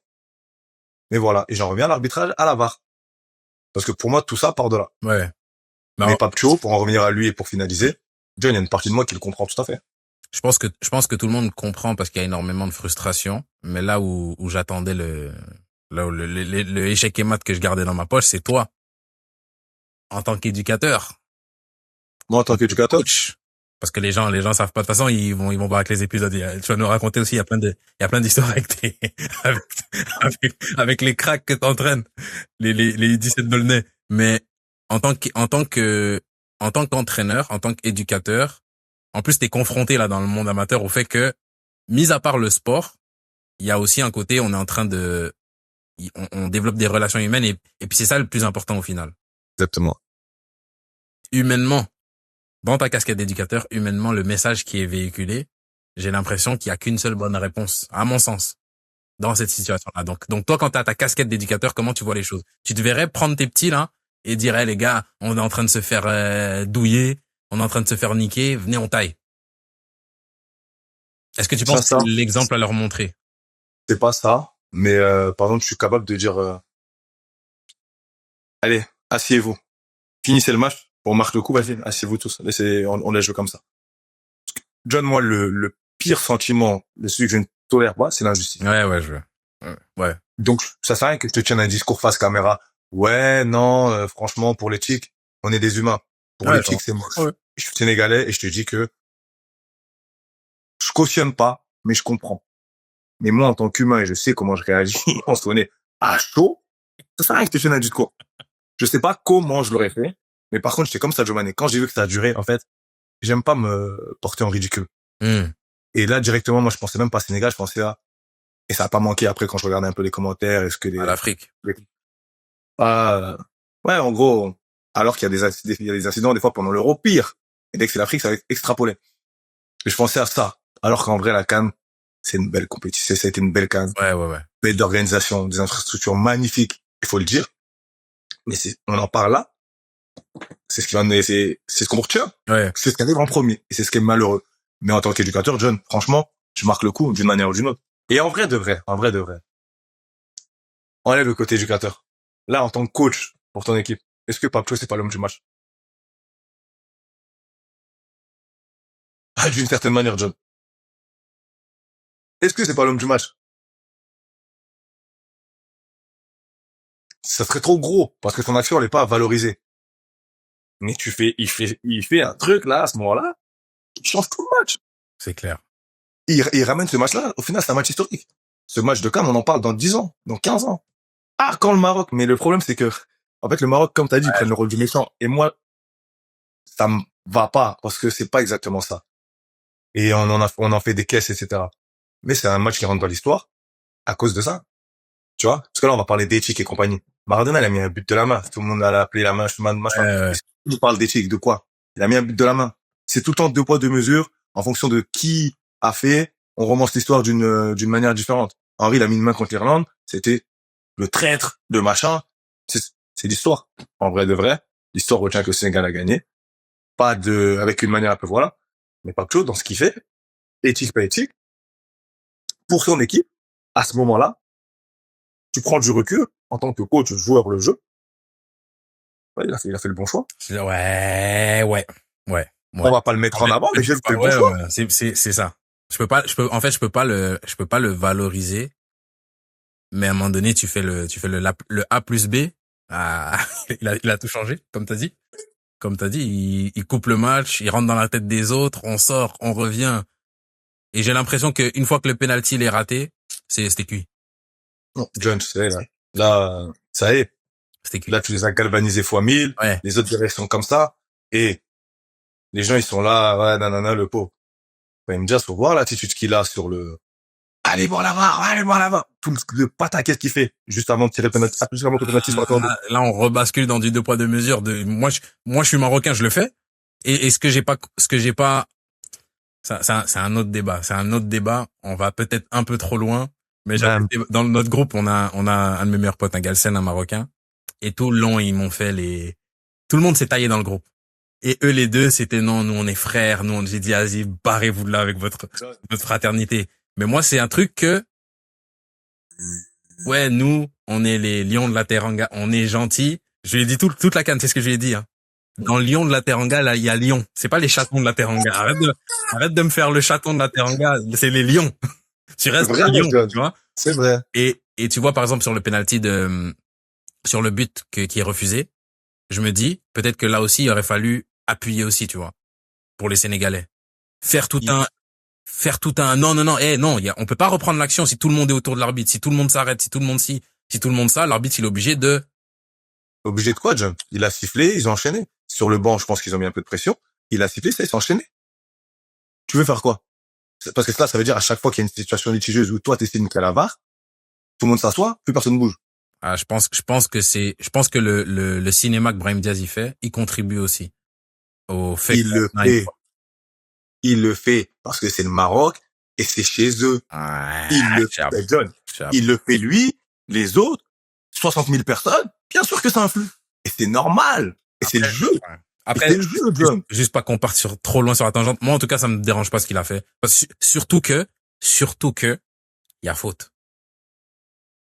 Mais voilà. Et j'en reviens à l'arbitrage, à la VAR. Parce que pour moi, tout ça part de là. Ouais. Mais Pape-Cho, pour en revenir à lui et pour finaliser, John, il y a une partie de moi qui le comprend tout à fait. Je pense que tout le monde comprend parce qu'il y a énormément de frustration. Mais là où j'attendais le échec et mat que je gardais dans ma poche, c'est toi. En tant qu'éducateur. Moi, en tant qu'éducateur. Coach. Parce que les gens savent pas. De toute façon, ils vont voir avec les épisodes. Tu vas nous raconter aussi, il y a plein d'histoires avec avec les cracks que t'entraînes. Les 17 Dolnay. Mais en tant qu'entraîneur, en tant qu'éducateur, en plus, t'es confronté là dans le monde amateur au fait que, mis à part le sport, il y a aussi un côté, on est en train de, on développe des relations humaines et puis c'est ça le plus important au final. Exactement. Humainement, dans ta casquette d'éducateur, humainement, le message qui est véhiculé, j'ai l'impression qu'il y a qu'une seule bonne réponse, à mon sens, dans cette situation-là. Donc toi, quand t'as ta casquette d'éducateur, comment tu vois les choses? Tu te verrais prendre tes petits là et dire, les gars, on est en train de se faire douiller, on est en train de se faire niquer, venez on taille. Est-ce que tu penses que c'est l'exemple à leur montrer? C'est pas ça, mais par exemple, je suis capable de dire allez, asseyez-vous. Finissez le match, on marque le coup, vas-y, asseyez-vous tous. Laissez, on les joue comme ça. John, moi, le pire sentiment, celui que je ne tolère pas, c'est l'injustice. Ouais, je veux. Ouais. Donc, ça sert à rien que je te tienne un discours face caméra. Ouais, non, franchement, pour l'éthique, on est des humains. Pour l'éthique, c'est moche. Ouais. Je suis sénégalais et je te dis que je cautionne pas, mais je comprends. Mais moi, en tant qu'humain, et je sais comment je réagis, on se connaît à chaud, ça sert à rien que je te tienne un discours. Je sais pas comment je l'aurais fait, mais par contre, j'étais comme Sadio Mané. Quand j'ai vu que ça a duré, en fait, j'aime pas me porter en ridicule. Et là, directement, moi, je pensais même pas Sénégal, je pensais à... Et ça a pas manqué après quand je regardais un peu les commentaires, est-ce que les... À l'Afrique. Ouais, en gros, alors qu'il y a des incidents, des fois, pendant l'Euro, pire. Et dès que c'est l'Afrique, ça va être extrapolé. Et je pensais à ça. Alors qu'en vrai, la CAN, c'est une belle compétition, ça a été une belle CAN. Ouais. Belle d'organisation, des infrastructures magnifiques, il faut le dire. Mais on en parle là. C'est ce qui va c'est ce qu'on retient. Ouais. C'est ce qui arrive en premier. Et c'est ce qui est malheureux. Mais en tant qu'éducateur, John, franchement, tu marques le coup d'une manière ou d'une autre. Et en vrai de vrai. Enlève le côté éducateur. Là, en tant que coach pour ton équipe, est-ce que Pape-Cho, c'est pas l'homme du match? Ah, d'une certaine manière, John. Est-ce que c'est pas l'homme du match? Ça serait trop gros, parce que ton action, elle est pas valorisée. Mais il fait un truc, là, à ce moment-là, il change tout le match. C'est clair. Il ramène ce match-là, au final, c'est un match historique. Ce match de CAN, on en parle dans 10 ans, dans 15 ans. Ah, quand le Maroc, mais le problème, c'est que, en fait, le Maroc, comme t'as dit, ils prennent le rôle du méchant. Et moi, ça me va pas, parce que c'est pas exactement ça. Et on en fait des caisses, etc. Mais c'est un match qui rentre dans l'histoire, à cause de ça. Tu vois? Parce que là, on va parler d'éthique et compagnie. Maradona, il a mis un but de la main. Tout le monde a appelé la main, machin. On parle d'éthique, de quoi? Il a mis un but de la main. C'est tout le temps 2 poids, 2 mesures. En fonction de qui a fait, on romance l'histoire d'une manière différente. Henri, il a mis une main contre l'Irlande. C'était le traître de machin. C'est l'histoire. En vrai de vrai. L'histoire retient que le Sénégal a gagné. Avec une manière un peu voilà. Mais pas que chose dans ce qu'il fait. Éthique, pas éthique. Pour son équipe, à ce moment-là, tu prends du recul en tant que coach, joueur le jeu. Ouais, il a fait le bon choix. Ouais. On va pas le mettre en avant, mais j'ai fait le bon choix. C'est ça. Je peux pas le valoriser. Mais à un moment donné, tu fais le A plus B. Ah, il a tout changé, comme t'as dit. Comme t'as dit, il coupe le match, il rentre dans la tête des autres, on sort, on revient. Et j'ai l'impression qu'une fois que le penalty il est raté, c'était cuit. Non, John, c'est là. Là, ça y est. C'était cuit. Là, tu les as galvanisés fois 1000. Ouais. Les autres directions comme ça. Et les gens, ils sont là, ouais, nanana, le pot. Il me dit, faut voir l'attitude qu'il a sur le, allez voir là-bas, allez voir là-bas. Tout le pataquès qu'il fait, juste avant de tirer le penalty, juste avant que le penalty soit accordé. Là, on rebascule dans du deux poids deux mesures. Moi, je suis marocain, je le fais. Et ce que j'ai pas, ça, c'est un autre débat. C'est un autre débat. On va peut-être un peu trop loin. Mais Ouais. dans notre groupe, on a un de mes meilleurs potes, un Galsen, un Marocain. Et tout le long, ils m'ont fait tout le monde s'est taillé dans le groupe. Et eux, les deux, c'était non, nous, on est frères. J'ai dit, vas-y, barrez-vous de là avec votre fraternité. Mais moi, c'est un truc que, ouais, nous, on est les lions de la Teranga, on est gentils. Je lui ai dit toute la canne, c'est ce que je lui ai dit, hein. Dans le lion de la Teranga, là, il y a lion. C'est pas les chatons de la Teranga. Arrête de me faire le chaton de la Teranga. C'est les lions. Tu restes Vrai, un lion, John. tu vois. C'est vrai. Et tu vois, par exemple, sur le penalty sur le but qui est refusé, je me dis, peut-être que là aussi, il aurait fallu appuyer aussi, tu vois, pour les Sénégalais. Faire tout un, non, non, on peut pas reprendre l'action si tout le monde est autour de l'arbitre, si tout le monde s'arrête, si tout le monde ça, l'arbitre, il est obligé de, Obligé de quoi, John? Il a sifflé, ils ont enchaîné. Sur le banc, je pense qu'ils ont mis un peu de pression. Il a sifflé, ça, ils sont enchaînés. Tu veux faire quoi? Parce que ça veut dire à chaque fois qu'il y a une situation litigieuse où toi, t'essaies de niquer la VAR, tout le monde s'assoit, plus personne bouge. ah, je pense que le cinéma que Brahim Diaz y fait, il contribue aussi au fait Il le fait. Il le fait parce que c'est le Maroc et c'est chez eux. Il le fait, John. Il le fait lui, les autres, 60 000 personnes. Bien sûr que ça influe. Et c'est normal. Et c'est le jeu. Après, c'est le jeu, John. Juste pas qu'on parte trop loin sur la tangente. Moi, en tout cas, ça me dérange pas ce qu'il a fait. Surtout que, il y a faute.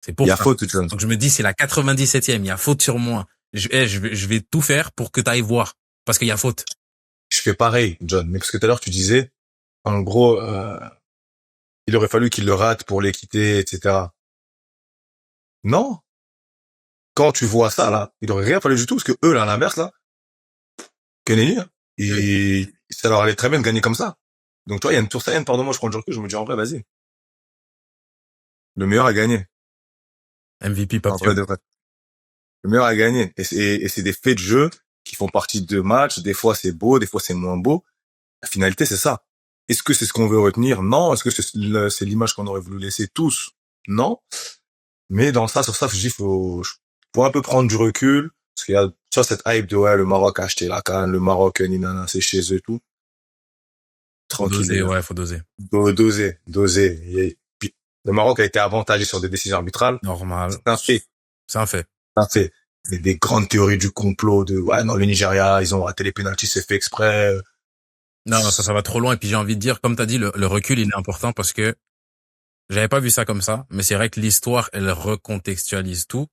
C'est pour Il y a ça. faute, John. Donc je me dis, c'est la 97e, il y a faute sur moi. Je vais tout faire pour que tu ailles voir. Parce qu'il y a faute. Je fais pareil, John. Mais parce que tout à l'heure, tu disais, en gros, il aurait fallu qu'il le rate pour l'équité, etc. Non. Quand tu vois ça, là, il aurait rien fallu du tout, parce que eux, là, à l'inverse, là, que nenni, hein, et ça leur allait très bien de gagner comme ça. Donc, toi, il y a une tour saine, pardon, moi, je prends le recul, je me dis, en vrai, vas-y. Le meilleur a gagné. MVP, En vrai, de vrai. Le meilleur a gagné. Et c'est des faits de jeu qui font partie de matchs. Des fois, c'est beau, des fois, c'est moins beau. La finalité, c'est ça. Est-ce que c'est ce qu'on veut retenir? Non. Est-ce que c'est l'image qu'on aurait voulu laisser tous? Non. Mais dans ça, sur ça, je dis, faut un peu prendre du recul. Parce qu'il y a, tu vois, cette hype de, ouais, le Maroc a acheté la CAN, le Maroc, ninana, c'est chez eux et tout. Tranquille. Faut doser. Doser. Et puis, le Maroc a été avantagé sur des décisions arbitrales. Normal. C'est un fait. C'est un fait. C'est un fait. Mais des grandes théories du complot de, ouais, non, le Nigeria, ils ont raté les pénaltys, c'est fait exprès. Non, ça va trop loin. Et puis j'ai envie de dire, comme t'as dit, le recul, il est important parce que j'avais pas vu ça comme ça. Mais c'est vrai que l'histoire, elle recontextualise tout.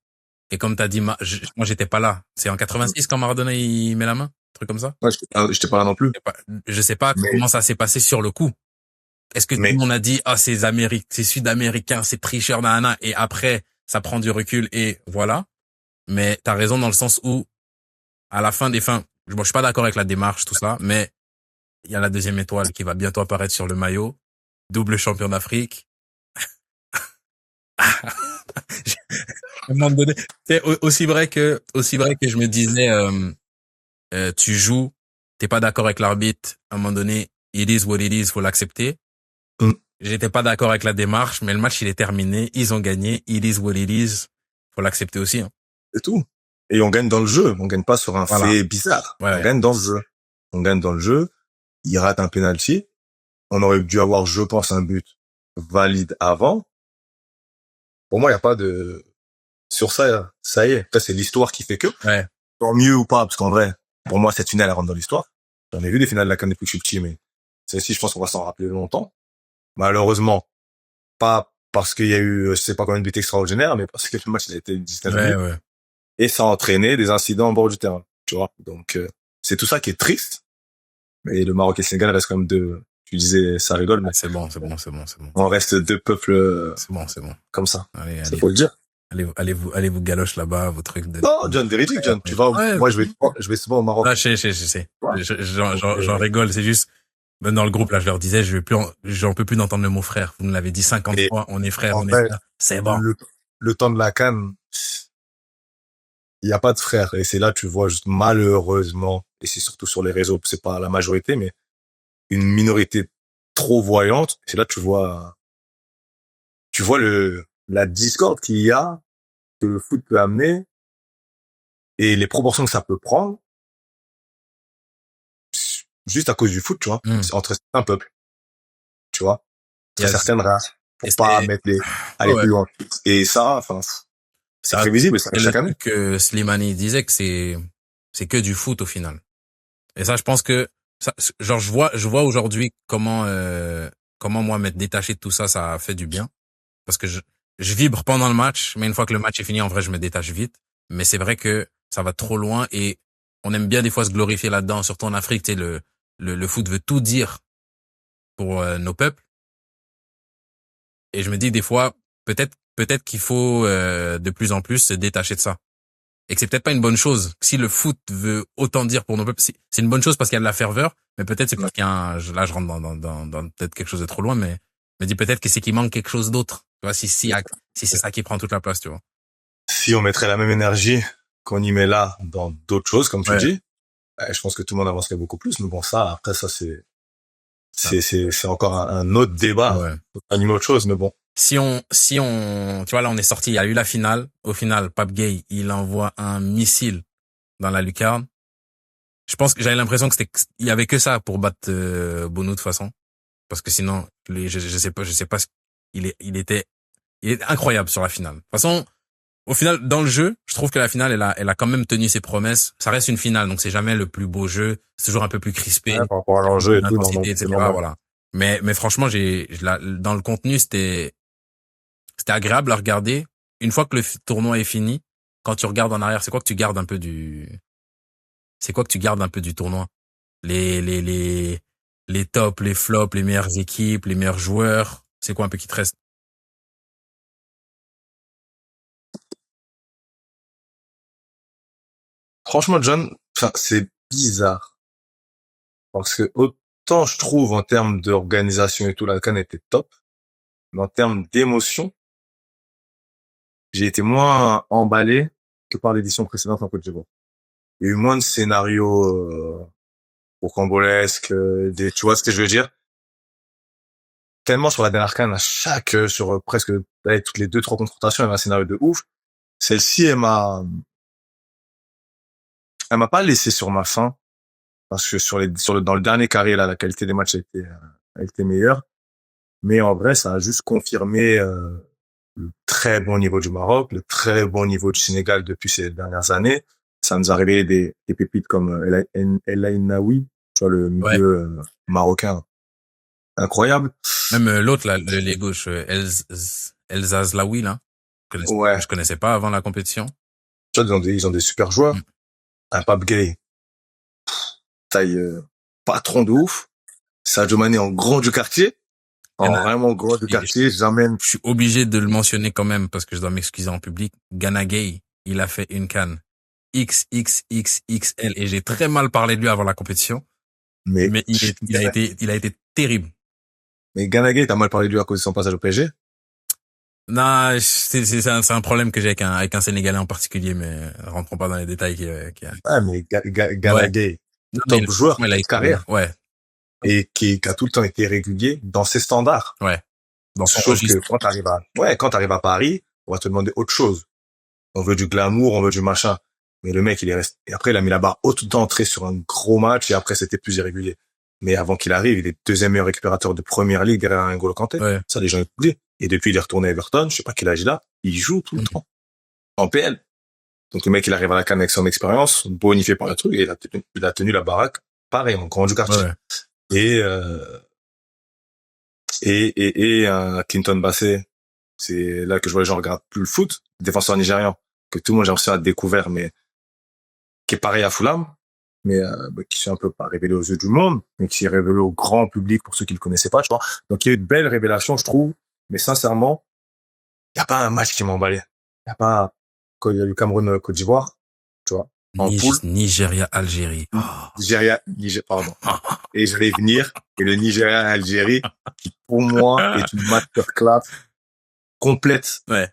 Et comme t'as dit, moi, j'étais pas là. C'est en 86 quand Maradona, il met la main? Un truc comme ça? Ouais, j'étais pas là non plus. Je sais pas comment ça s'est passé sur le coup. Est-ce que tout le monde a dit, ah, c'est Sud-Américain, c'est tricheur, nanana, et après, ça prend du recul et voilà. Mais t'as raison dans le sens où, à la fin des fins, je suis pas d'accord avec la démarche, tout ça, mais il y a la deuxième étoile qui va bientôt apparaître sur le maillot. Double champion d'Afrique. À un moment donné, c'est aussi vrai que je me disais, tu joues, t'es pas d'accord avec l'arbitre, à un moment donné, it is what it is, faut l'accepter. J'étais pas d'accord avec la démarche, mais le match, il est terminé, ils ont gagné, it is what it is, faut l'accepter aussi, hein. C'est tout. Et on gagne dans le jeu, on gagne pas sur un fait bizarre. Ouais. On gagne dans le jeu. On gagne dans le jeu. Il rate un penalty. On aurait dû avoir, je pense, un but valide avant. Pour moi, il y a pas de, sur ça, ça y est. Après, c'est l'histoire qui fait que. Ouais. Tant mieux ou pas, parce qu'en vrai, pour moi, cette finale, elle rentre dans l'histoire. J'en ai vu des finales de la CAN depuis que je suis petit, mais celle-ci, je pense qu'on va s'en rappeler longtemps. Malheureusement, pas parce qu'il y a eu, je sais pas combien de buts extraordinaires, mais parce que le match, il a été 19 buts. Ouais. Et ça a entraîné des incidents en bord du terrain, tu vois. Donc, c'est tout ça qui est triste. Mais le Maroc et le Sénégal restent comme deux, tu disais, ça rigole, mais c'est bon. on reste deux peuples. C'est bon. Comme ça. Allez, faut le dire. Allez vous galoche là-bas, vos trucs de... Non, John, véridique, John. Tu vas, moi, je vais souvent au Maroc. Ah, je sais. J'en rigole, c'est juste, même dans le groupe, là, je leur disais, j'en peux plus d'entendre le mot frère. Vous nous l'avez dit 50 fois, on est frères, on est frères. C'est bon. Le temps de la CAN, il y a pas de frère. Et c'est là, tu vois, juste malheureusement, et c'est surtout sur les réseaux, c'est pas la majorité, mais une minorité trop voyante. C'est là, tu vois la discorde qu'il y a, que le foot peut amener, et les proportions que ça peut prendre, juste à cause du foot, tu vois, Hmm. c'est entre certains peuples, tu vois, entre Yes. certaines races, Et pour pas ouais, aller ouais. plus loin. Et ça, enfin, c'est Ça, prévisible, et ça c'est arrive le chaque année. truc que Slimani disait que c'est que du foot au final. Et ça, je pense que ça, genre je vois aujourd'hui comment moi m'être détaché de tout ça, ça a fait du bien parce que je vibre pendant le match, mais une fois que le match est fini, en vrai, je me détache vite. Mais c'est vrai que ça va trop loin et on aime bien des fois se glorifier là-dedans, surtout en Afrique. Tu sais, le foot veut tout dire pour nos peuples. Et je me dis des fois, peut-être qu'il faut de plus en plus se détacher de ça. Et que c'est peut-être pas une bonne chose. Si le foot veut autant dire pour nos peuples, c'est une bonne chose parce qu'il y a de la ferveur, mais peut-être c'est parce qu'il y a là je rentre dans peut-être quelque chose de trop loin, mais je me dis peut-être que c'est qu'il manque quelque chose d'autre. Tu vois, si c'est ça qui prend toute la place, tu vois. Si on mettrait la même énergie qu'on y met là dans d'autres choses, comme tu Ouais. dis, je pense que tout le monde avancerait beaucoup plus. Mais bon, ça, après, ça, c'est encore un autre débat, Ouais. une autre chose, mais bon. Tu vois, là, on est sorti, il y a eu la finale. Au final, Pape Gueye, il envoie un missile dans la lucarne. Je pense que j'avais l'impression que il y avait que ça pour battre Bono de toute façon. Parce que sinon, je sais pas, il est incroyable sur la finale. De toute façon, au final, dans le jeu, je trouve que la finale, elle a quand même tenu ses promesses. Ça reste une finale, donc c'est jamais le plus beau jeu. C'est toujours un peu plus crispé, Ouais, par rapport à l'enjeu et tout, non, non, l'intensité, c'est etc. normal. Voilà. Mais franchement, dans le contenu, c'était agréable à regarder. Une fois que le tournoi est fini, quand tu regardes en arrière, c'est quoi que tu gardes un peu du tournoi? Les, les, les, les tops, les flops, les meilleures équipes, les meilleurs joueurs. C'est quoi un peu qui te reste? Franchement, John, enfin, c'est bizarre. Parce que autant je trouve en termes d'organisation et tout, la CAN était top. Mais en termes d'émotion, j'ai été moins emballé que par l'édition précédente en Côte d'Ivoire. Il y a eu moins de scénarios, rocambolesques, tu vois ce que je veux dire? Tellement sur la dernière CAN, sur presque, allez, toutes les 2-3 confrontations, il y avait un scénario de ouf. Celle-ci, elle m'a pas laissé sur ma faim. Parce que dans le dernier carré, là, la qualité des matchs a été meilleure. Mais en vrai, ça a juste confirmé, le très bon niveau du Maroc, le très bon niveau du Sénégal depuis ces dernières années. Ça nous a révélé des pépites comme El Ainaoui, tu vois, le Ouais. milieu marocain incroyable. Même l'autre, là, les gauches, El Zazlaoui, là, que Ouais, je connaissais pas avant la compétition. tu vois, ils ont des super joueurs. Mm. Un Pape Gueye, taille patron de ouf. Sadio Mané en grand du quartier, Il y en en a, vraiment grand du je quartier. J'amène. je suis obligé de le mentionner quand même parce que je dois m'excuser en public. Gana Gueye, il a fait une canne XXXXL et j'ai très mal parlé de lui avant la compétition. Mais Mais il a été terrible. mais Gana Gueye, t'as mal parlé de lui à cause de son passage au PSG. Non, c'est un problème que j'ai avec un Sénégalais en particulier, mais rentrons pas dans les détails Ah, mais ouais. Gana Gueye, Non, mais top joueur franchement, il a toute été, carrière, ouais, et qui a tout le temps été régulier dans ses standards. ouais, dans son Chose que registre. quand t'arrives à Paris, on va te demander autre chose. On veut du glamour, on veut du machin. Mais le mec, il est resté, et après, il a mis la barre haute d'entrée sur un gros match, et après, c'était plus irrégulier. Mais avant qu'il arrive, il est deuxième meilleur récupérateur de première ligue derrière N'Golo Kanté. Ouais. Ça, les gens oublient. Et depuis, il est retourné à Everton, je sais pas quel âge il a, il joue tout le temps. En PL. Donc, le mec, il arrive à la CAN avec son expérience, bonifié par le truc, et il a tenu la baraque, pareil, en grand du Ouais, quartier. ouais. Et, Clinton Bassey, c'est là que je vois les gens regardent plus le foot, défenseur nigérian, que tout le monde, j'ai l'impression, a découvert, mais qui est pareil à Fulham, mais qui s'est un peu pas révélé aux yeux du monde, mais qui s'est révélé au grand public pour ceux qui le connaissaient pas, tu vois. Donc il y a eu de belles révélations, je trouve, mais sincèrement, il y a pas un match qui m'a emballé. Il y a pas quand il y a eu Cameroun Côte d'Ivoire, tu vois, en poule, Nigeria, Algérie. Pardon. Et je vais venir, et le Nigeria-Algérie, qui pour moi est une masterclass complète. Ouais.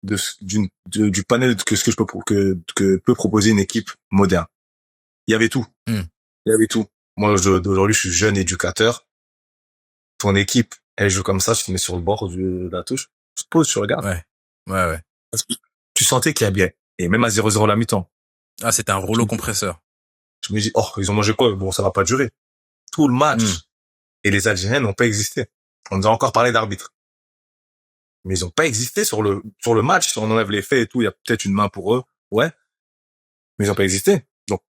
du panel que ce que je peux que peut proposer une équipe moderne. Il y avait tout. Hmm. Il y avait tout. Moi, d'aujourd'hui, je suis jeune éducateur. Ton équipe, elle joue comme ça, tu te mets sur le bord de la touche, tu te poses, tu regardes. Ouais. Ouais. Parce que tu sentais qu'il y a bien. Et même à 0-0 la mi-temps. Ah, c'était un rouleau compresseur. Je me dis, oh, ils ont mangé quoi? Bon, ça va pas durer. Tout le match. Et les Algériens n'ont pas existé. On nous a encore parlé d'arbitre. Mais ils n'ont pas existé sur le match. Si on enlève les faits et tout, il y a peut-être une main pour eux. Ouais. Mais ils n'ont pas existé. Donc,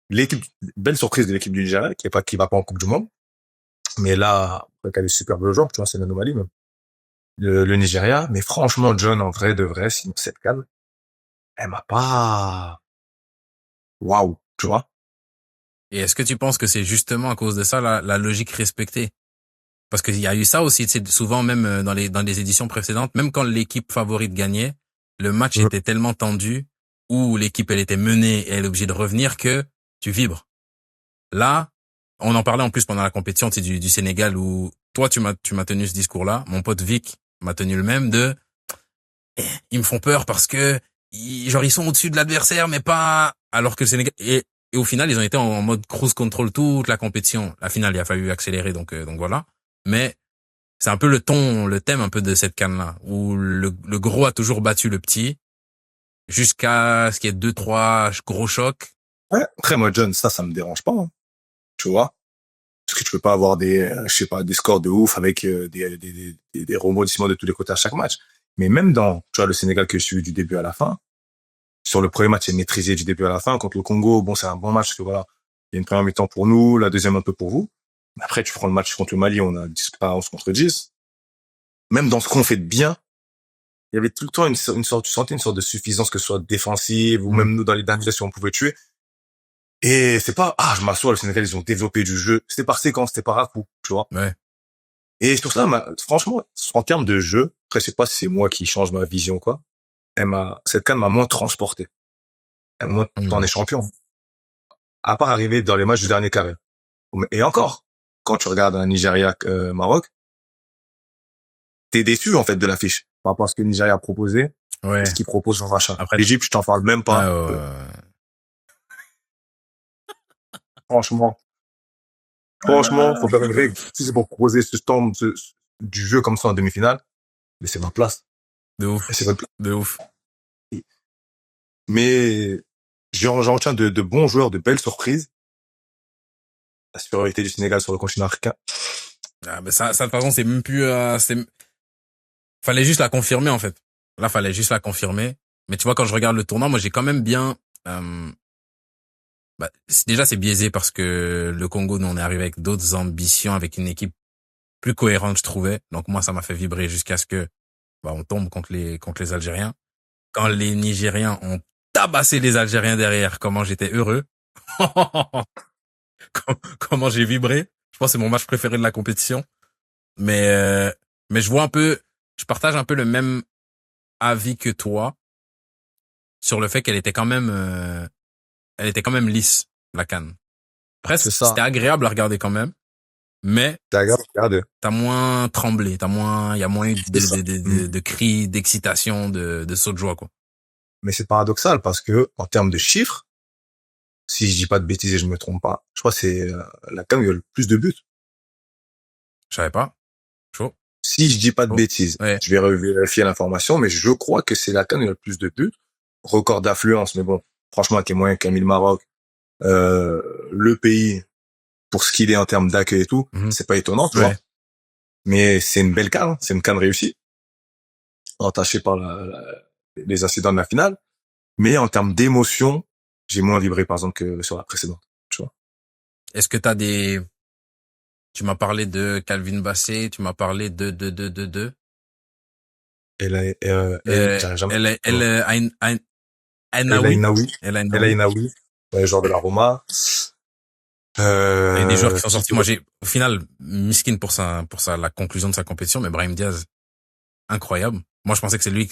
belle surprise de l'équipe du Nigeria, qui va pas en Coupe du Monde. Mais là, après qu'elle est superbe le genre, tu vois, c'est une anomalie, même. Le Nigeria. Mais franchement, John, en vrai, de vrai, sinon cette CAN, elle m'a pas, waouh, tu vois. Et est-ce que tu penses que c'est justement à cause de ça la logique respectée? Parce qu'il y a eu ça aussi, tu sais, souvent même dans les éditions précédentes, même quand l'équipe favorite gagnait, le match était tellement tendu, où l'équipe elle était menée et elle est obligée de revenir que tu vibres. Là, on en parlait en plus pendant la compétition, tu sais, du Sénégal où toi tu m'as tenu ce discours-là, mon pote Vic m'a tenu le même ils me font peur parce que ils sont au-dessus de l'adversaire mais pas alors que le Sénégal et au final ils ont été en mode cruise control toute la compétition. La finale, il a fallu accélérer donc voilà. Mais c'est un peu le thème un peu de cette CAN-là, où le gros a toujours battu le petit, jusqu'à ce qu'il y ait 2-3 gros chocs. Ouais. Après, moi, John, ça me dérange pas, hein, tu vois. Parce que tu peux pas avoir je sais pas, des scores de ouf avec des rebondissements de tous les côtés à chaque match. Mais même tu vois, le Sénégal que je suis du début à la fin, sur le premier match, c'est maîtrisé du début à la fin. Contre le Congo, bon, c'est un bon match, parce que voilà, il y a une première mi-temps pour nous, la deuxième un peu pour vous. Mais après, tu prends le match contre le Mali, on a 10 pas 11 contre 10. Même dans ce qu'on fait de bien, il y avait tout le temps une sorte, tu sentais une sorte de suffisance, que ce soit défensive, ou même nous, dans les derniers gestes, on pouvait tuer. Et c'est pas, je m'assois, le Sénégal, ils ont développé du jeu. C'était par séquence, c'était par à-coup, tu vois. Ouais. Et sur ça, franchement, en termes de jeu, après, je sais pas si c'est moi qui change ma vision, quoi. Cette CAN m'a moins transporté. T'en es champion. À part arriver dans les matchs du dernier carré. Et encore, quand tu regardes un Nigeria, Maroc, t'es déçu, en fait, de l'affiche. Par rapport à ce que le Nigeria a proposé. Ouais. Ce qu'il propose en rachat. Après, l'Égypte, je t'en parle même pas. Franchement, faut faire une règle. Si c'est pour proposer du jeu comme ça en demi-finale, mais c'est ma place. De ouf. C'est votre place. De ouf. Mais j'en retiens de bons joueurs, de belles surprises. La supériorité du Sénégal sur le continent africain. Ah, mais ça, de toute façon, c'est même plus, fallait juste la confirmer, en fait. Là, fallait juste la confirmer. Mais tu vois, quand je regarde le tournoi, moi, j'ai quand même bien, déjà, c'est biaisé parce que le Congo, nous, on est arrivé avec d'autres ambitions, avec une équipe plus cohérente, je trouvais. Donc, moi, ça m'a fait vibrer jusqu'à ce que, on tombe contre les Algériens. Quand les Nigériens ont tabassé les Algériens derrière, comment j'étais heureux. Comment j'ai vibré. Je pense que c'est mon match préféré de la compétition. Mais je partage un peu le même avis que toi sur le fait qu'elle était quand même lisse, la CAN. Presque, c'était agréable à regarder quand même, mais t'as moins tremblé, il y a moins eu de cris, d'excitation, de sauts de joie, quoi. Mais c'est paradoxal parce que, en termes de chiffres, si je dis pas de bêtises et je me trompe pas, je crois que c'est la CAN où il y a le plus de buts. Je savais pas. Chaud. Si je dis pas de bêtises, ouais. Je vais vérifier l'information, mais je crois que c'est la CAN où il y a le plus de buts. Record d'affluence, mais bon, franchement, qui est moins qu'Amil Maroc, le pays, pour ce qu'il est en termes d'accueil et tout, c'est pas étonnant, tu vois. Mais c'est une belle CAN, c'est une CAN réussie, entachée par les incidents de la finale. Mais en termes d'émotion, j'ai moins vibré, par exemple, que sur la précédente, tu vois. Est-ce que tu m'as parlé de Calvin Bassey, tu m'as parlé de El Ainaoui, joueur de la Roma. Il y a des joueurs qui sont sortis. Moi, au final, miskin pour la conclusion de sa compétition, mais Brahim Diaz, incroyable. Moi, je pensais que c'est lui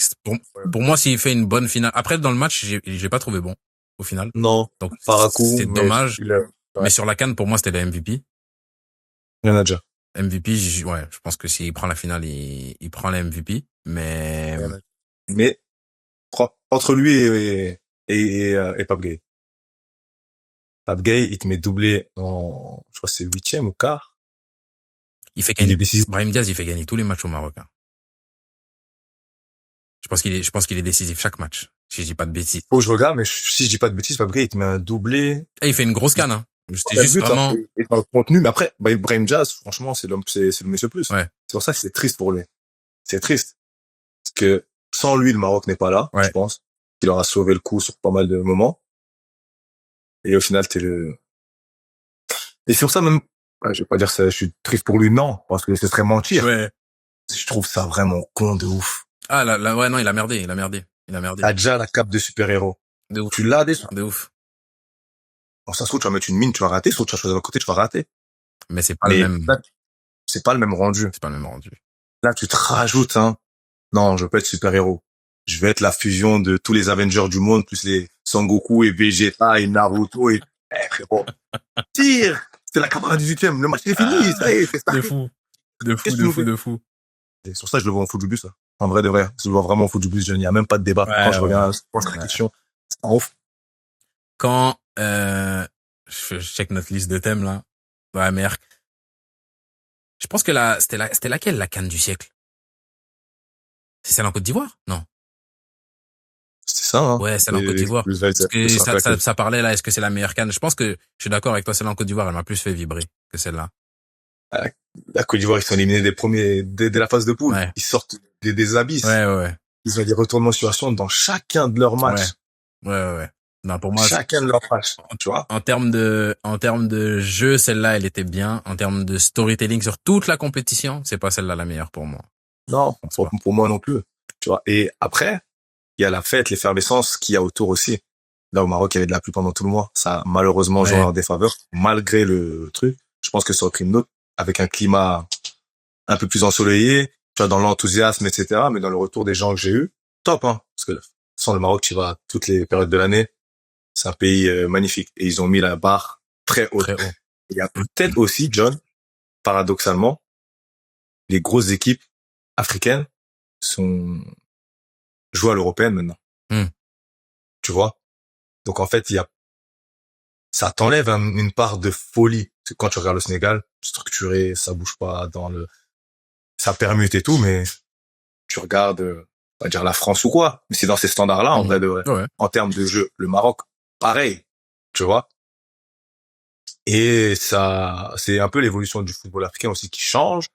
pour moi, s'il fait une bonne finale. Après, dans le match, j'ai pas trouvé bon, au final. Non. Donc, c'est dommage. Mais sur la CAN, pour moi, c'était le MVP. Il y en a déjà. MVP, je pense que s'il prend la finale, il prend la MVP. Mais entre lui et Pape Gueye. Pape Gueye, il te met doublé je crois que c'est 8e ou quart. Il fait Il gagner, est décisif. Brahim Diaz, il fait gagner tous les matchs au Maroc, hein. Je pense qu'il est décisif chaque match. Si je dis pas de bêtises. Faut que je regarde, mais si je dis pas de bêtises, Pape Gueye, il te met un doublé. Et il fait une grosse canne, hein. C'était juste But, vraiment, et dans le contenu, mais après, Brahim Diaz, franchement, c'est le monsieur plus. ouais, C'est pour ça que c'est triste pour lui. C'est triste. Parce que sans lui, le Maroc n'est pas là, ouais. je pense. Il aura sauvé le coup sur pas mal de moments. Et au final, et sur ça même, je vais pas dire ça, je suis triste pour lui, non, parce que ce serait mentir. Ouais. Je trouve ça vraiment con de ouf. Ah, ouais, non, il a merdé. T'as déjà la cape de super-héros. De ouf. Tu l'as déjà. De ouf. Bon, ça se trouve, tu vas mettre une mine, tu vas rater, soit tu vas choisir d'un côté, tu vas rater. Mais c'est pas Mais le même, là, c'est pas le même rendu. c'est pas le même rendu. Là, tu te rajoutes, hein. Non, je veux pas être super-héros. Je veux être la fusion de tous les Avengers du monde, plus les Sangoku et Vegeta et Naruto et, frérot. Tire! C'est la 98e. Le match est fini. Ça y est, c'est ça. De fou. Qu'est-ce que tu nous fais? De fou. Et sur ça, je le vois en foot du bus, ça. En vrai de vrai. Je le vois vraiment en foot du bus. Il n'y a même pas de débat. Ouais, Quand je ouais. reviens, je pose la Ouais. question. C'est en ouf. Quand, je check notre liste de thèmes, là. Ouais, mais je pense que c'était laquelle, la CAN du siècle? C'est celle en Côte d'Ivoire? Non. C'est ça, hein. Ouais, celle en Côte d'Ivoire. Parce que ça parlait là, est-ce que c'est la meilleure CAN? Je pense que je suis d'accord avec toi, celle en Côte d'Ivoire, elle m'a plus fait vibrer que celle-là. La Côte d'Ivoire, ils sont éliminés dès la phase de poule. Ouais. Ils sortent des abysses. Ouais. Ils ont des retournements de situation dans chacun de leurs matchs. Ouais. Non, pour moi, Chacun de leurs matchs. Tu vois? en termes de jeu, celle-là, elle était bien. En termes de storytelling sur toute la compétition, c'est pas celle-là la meilleure pour moi. Non, pour moi non plus. Tu vois? Et après, il y a la fête, l'effervescence qu'il y a autour aussi. Là, au Maroc, il y avait de la pluie pendant tout le mois. Ça a malheureusement joué en défaveur, malgré le truc. Je pense que ça aurait pris une note avec un climat un peu plus ensoleillé, tu vois, dans l'enthousiasme, etc. Mais dans le retour des gens que j'ai eu, top, hein. Parce que sans le Maroc, tu vas à toutes les périodes de l'année. C'est un pays magnifique. Et ils ont mis la barre très haute. Très haut. Il y a peut-être aussi, John, paradoxalement, les grosses équipes africaines jouent à l'européenne maintenant. Tu vois? Donc en fait, ça t'enlève une part de folie. C'est quand tu regardes le Sénégal, structuré, ça bouge pas ça permute et tout, mais tu regardes, on va dire la France ou quoi, mais c'est dans ces standards-là, en vrai de vrai. Ouais. En termes de jeu, le Maroc, pareil, tu vois. Et ça, c'est un peu l'évolution du football africain aussi qui change.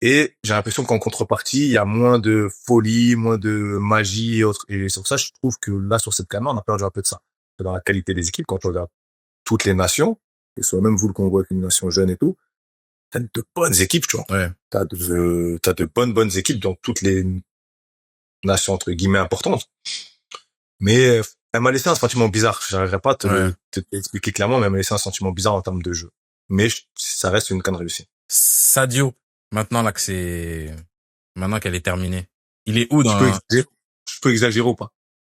Et j'ai l'impression qu'en contrepartie, il y a moins de folie, moins de magie et autres. Et c'est pour ça que je trouve que là, sur cette canne, on a perdu un peu de ça. Dans la qualité des équipes, quand tu regardes toutes les nations, que ce soit même vous le Congo avec une nation jeune et tout, t'as de bonnes équipes, tu vois. Ouais. T'as de bonnes équipes dans toutes les nations, entre guillemets, importantes. Mais elle m'a laissé un sentiment bizarre. J'arriverai pas à te expliquer clairement, mais elle m'a laissé un sentiment bizarre en termes de jeu. Mais ça reste une canne réussie. Sadio, maintenant qu'elle est terminée, il est où dans Je peux exagérer ou pas?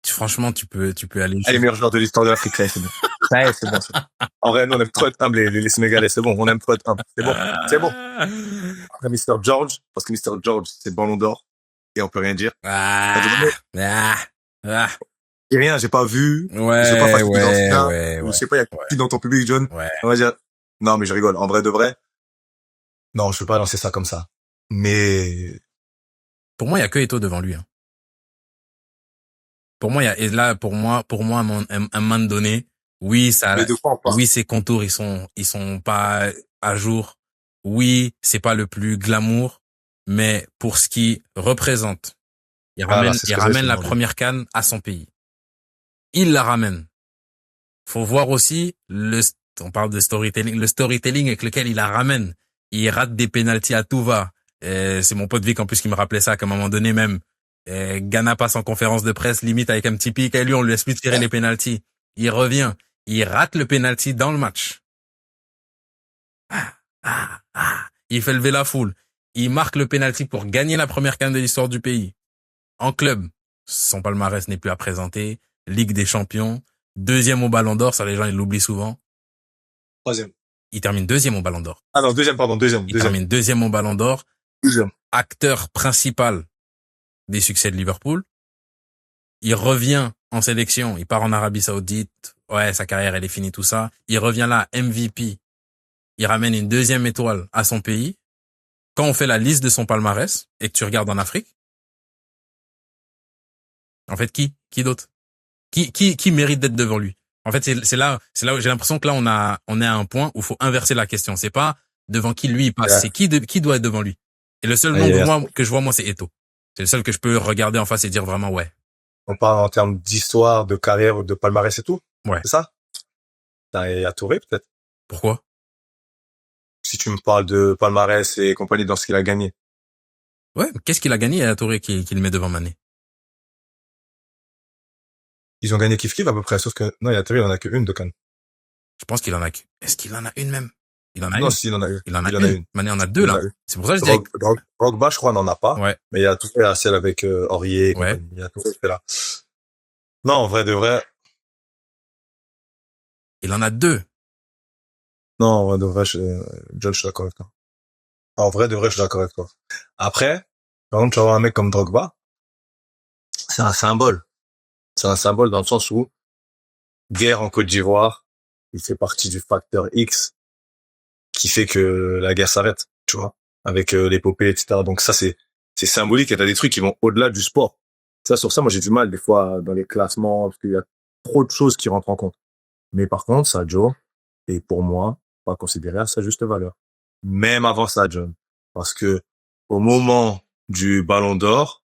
Franchement, tu peux aller. Les meilleurs joueurs de l'histoire de l'Afrique, c'est bon. Ouais, c'est bon. En vrai, nous, on aime trop être humble, les Sénégalais, c'est bon. On aime trop être humble. C'est bon. Après Mr. George, parce que Mr. George, c'est Ballon d'Or. Et on peut rien dire. Et rien, j'ai pas vu. Ouais, je veux pas ouais. Je sais pas, il y a qui dans ton public, John. Ouais. On va dire, non, mais je rigole. En vrai de vrai. Non, je peux pas lancer ça comme ça. Mais. Pour moi, il y a que Eto'o devant lui, hein. Pour moi, et là, pour moi, à un moment donné, oui, oui, ses contours, ils sont pas à jour. Oui, c'est pas le plus glamour, mais pour ce qui représente, il ramène la première CAN à son pays. Il la ramène. Faut voir aussi on parle de storytelling, le storytelling avec lequel il la ramène. Il rate des pénaltys à tout va. C'est mon pote Vic en plus qui me rappelait ça qu'à un moment donné même. Ghana passe en conférence de presse limite avec un petit pic et lui on lui laisse plus tirer les pénaltys. Il revient, il rate le pénalty dans le match. Il fait lever la foule. Il marque le pénalty pour gagner la première CAN de l'histoire du pays. En club, son palmarès n'est plus à présenter. Ligue des Champions, 2e au Ballon d'Or, ça les gens ils l'oublient souvent. 3e. Il termine 2e au Ballon d'Or. Ah non, 2e, pardon, 2e. Il termine 2e au Ballon d'Or. 2e. Acteur principal des succès de Liverpool. Il revient en sélection, il part en Arabie Saoudite. Ouais, sa carrière, elle est finie, tout ça. Il revient là, MVP. Il ramène une deuxième étoile à son pays. Quand on fait la liste de son palmarès et que tu regardes en Afrique, en fait, qui d'autre? Qui mérite d'être devant lui? En fait, c'est là où j'ai l'impression que là, on est à un point où faut inverser la question. C'est pas devant qui lui il passe, Ouais. c'est qui doit être devant lui. Et le seul nom que je vois, moi, c'est Eto'o. C'est le seul que je peux regarder en face et dire vraiment, ouais. On parle en termes d'histoire, de carrière, de palmarès et tout. Ouais. C'est ça? Et à Touré, peut-être. Pourquoi? Si tu me parles de palmarès et compagnie dans ce qu'il a gagné. Ouais, qu'est-ce qu'il a gagné à Touré qui le met devant Mané? Ils ont gagné kiff-kiff à peu près, sauf que, non, il y a Touré, il en a qu'une de Cannes. Je pense qu'il en a que. Est-ce qu'il en a une même? Il en a Non, une. si, il en a une. Il en a Il en a une. une. Mané en a deux, Il en a là. une. C'est pour ça que je dis Drogba, je crois, n'en a pas. ouais. Mais il y a Touré, à celle avec, Aurier et Ouais. compagnie. Il y a Touré qui est là. Non, en vrai de vrai. Il en a deux. Non, en vrai de vrai, John, je suis d'accord avec toi. En vrai de vrai, je suis d'accord avec toi. Après, par exemple, tu vas voir un mec comme Drogba. C'est un symbole. C'est un symbole dans le sens où, guerre en Côte d'Ivoire, il fait partie du facteur X qui fait que la guerre s'arrête, tu vois, avec l'épopée, etc. Donc ça, c'est symbolique. Et t'as des trucs qui vont au-delà du sport. Ça, sur ça, moi, j'ai du mal des fois dans les classements parce qu'il y a trop de choses qui rentrent en compte. Mais par contre, Sadio est pour moi pas considéré à sa juste valeur. Même avant ça, John, parce que au moment du Ballon d'Or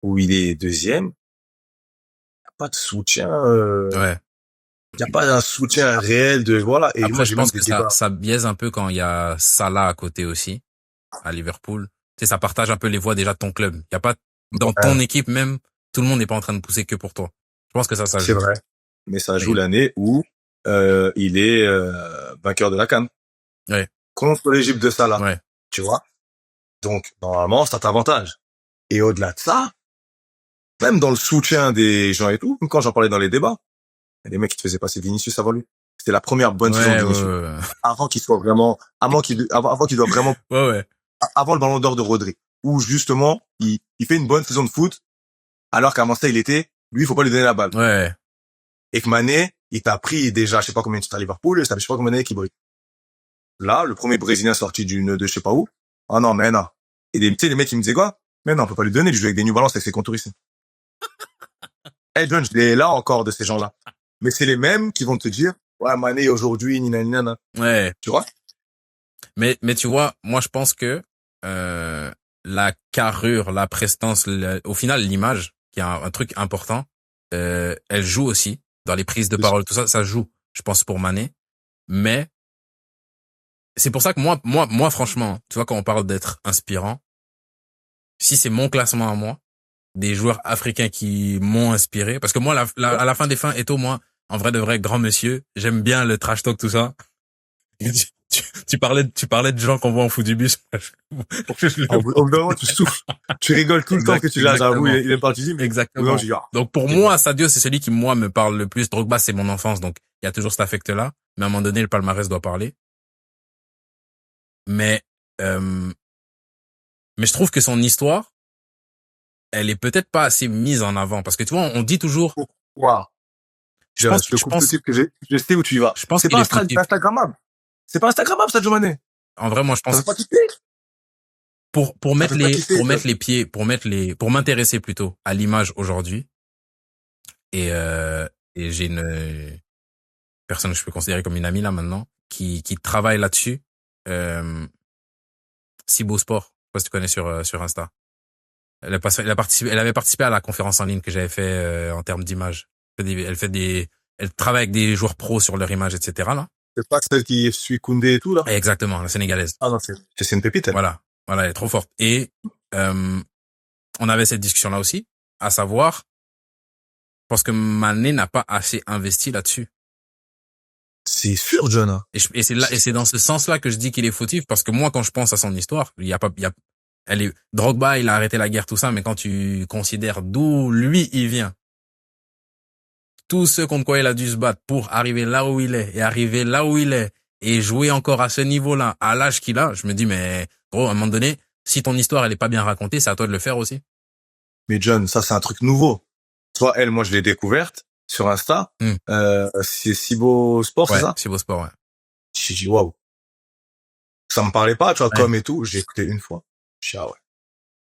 où il est deuxième, il n'y a pas de soutien. Ouais. Il n'y a pas un soutien réel de voilà. Et Après, moi, je j'ai même pense des que débats. ça biaise un peu quand il y a Salah à côté aussi, à Liverpool. Tu sais, ça partage un peu les voix déjà de ton club. Il y a pas, dans ton équipe même, tout le monde n'est pas en train de pousser que pour toi. Je pense que ça C'est joue. vrai. Mais ça joue Mais- l'année où il est vainqueur de la CAN Ouais. contre l'Égypte de Salah. Ouais. Tu vois. Donc normalement, ça t'avantage. Et au-delà de ça, même dans le soutien des gens et tout, quand j'en parlais dans les débats, il y a des mecs qui te faisaient passer Vinicius avant lui. C'était la première bonne saison de Vinicius. Ouais. Avant qu'il soit vraiment, avant qu'il doit vraiment, Ouais. avant le Ballon d'Or de Rodri, où justement il fait une bonne saison de foot, alors qu'à Manchester il était, lui il faut pas lui donner la balle. Ouais. Et que Mané, il t'a pris déjà, je sais pas combien de titres à Liverpool, ça fait je sais pas combien d'années qu'il brille. Là, le premier Brésilien sorti de je sais pas où. Ah non, mais non. Et tu sais, les mecs, ils me disaient quoi? Mais non, on peut pas lui donner, lui joue avec des New Balance avec ses contours ici. Hey, John, je l'ai là encore de ces gens-là. Mais c'est les mêmes qui vont te dire, ouais, Mané, aujourd'hui, nina. Ouais. Tu vois? Mais tu vois, moi, je pense que, la carrure, la prestance, au final, l'image, qui est un truc important, elle joue aussi dans les prises de parole, tout ça, ça joue, je pense, pour Mané. Mais c'est pour ça que moi, franchement, tu vois, quand on parle d'être inspirant, si c'est mon classement à moi, des joueurs africains qui m'ont inspiré, parce que moi, à la fin des fins, Eto'o, moi, en vrai de vrai, grand monsieur, j'aime bien le trash talk, tout ça. Tu parlais de gens qu'on voit en foot du bus. Au bout d'un moment, tu souffles. Tu rigoles tout le temps que tu l'as, j'avoue, il est parti, mais exactement. Non, Donc pour moi, Sadio, c'est celui qui, moi, me parle le plus. Drogba, c'est mon enfance, donc il y a toujours cet affect-là. Mais à un moment donné, le palmarès doit parler. Mais je trouve que son histoire, elle est peut-être pas assez mise en avant. Parce que tu vois, on dit toujours... Wow. Je pense que je sais où tu y vas. Je pense c'est qu'il pas Instagrammable. C'est pas Instagrammable, Sadio Mané. En vrai, moi, je pense... Ça fait pas kiffer. Pour m'intéresser plutôt à l'image aujourd'hui. Et j'ai une personne que je peux considérer comme une amie là maintenant, qui travaille là-dessus. Cibo Sport, je sais pas si tu connais sur Insta. Elle avait participé à la conférence en ligne que j'avais fait en termes d'image. Elle travaille avec des joueurs pros sur leur image, etc. là. C'est pas celle qui suit Koundé et tout là. Exactement, la sénégalaise. Ah non, c'est une pépite. Elle. Voilà, elle est trop forte. Et on avait cette discussion là aussi, à savoir parce que Mané n'a pas assez investi là-dessus. C'est sûr, John. Et c'est dans ce sens-là que je dis qu'il est fautif, parce que moi, quand je pense à son histoire, Drogba, il a arrêté la guerre, tout ça, mais quand tu considères d'où lui, il vient, tous ceux contre quoi il a dû se battre pour arriver là où il est, et arriver là où il est, et jouer encore à ce niveau-là, à l'âge qu'il a, je me dis, mais, gros, à un moment donné, si ton histoire, elle est pas bien racontée, c'est à toi de le faire aussi. Mais John, ça, c'est un truc nouveau. Toi, elle, moi, je l'ai découverte sur Insta. Hmm. C'est Cibo Sport, Ouais, c'est ça? c'est beau sport, ouais. J'ai dit, waouh. Ça me parlait pas, tu vois, Ouais. comme et tout. J'ai écouté une fois. J'ai dit, ah ouais.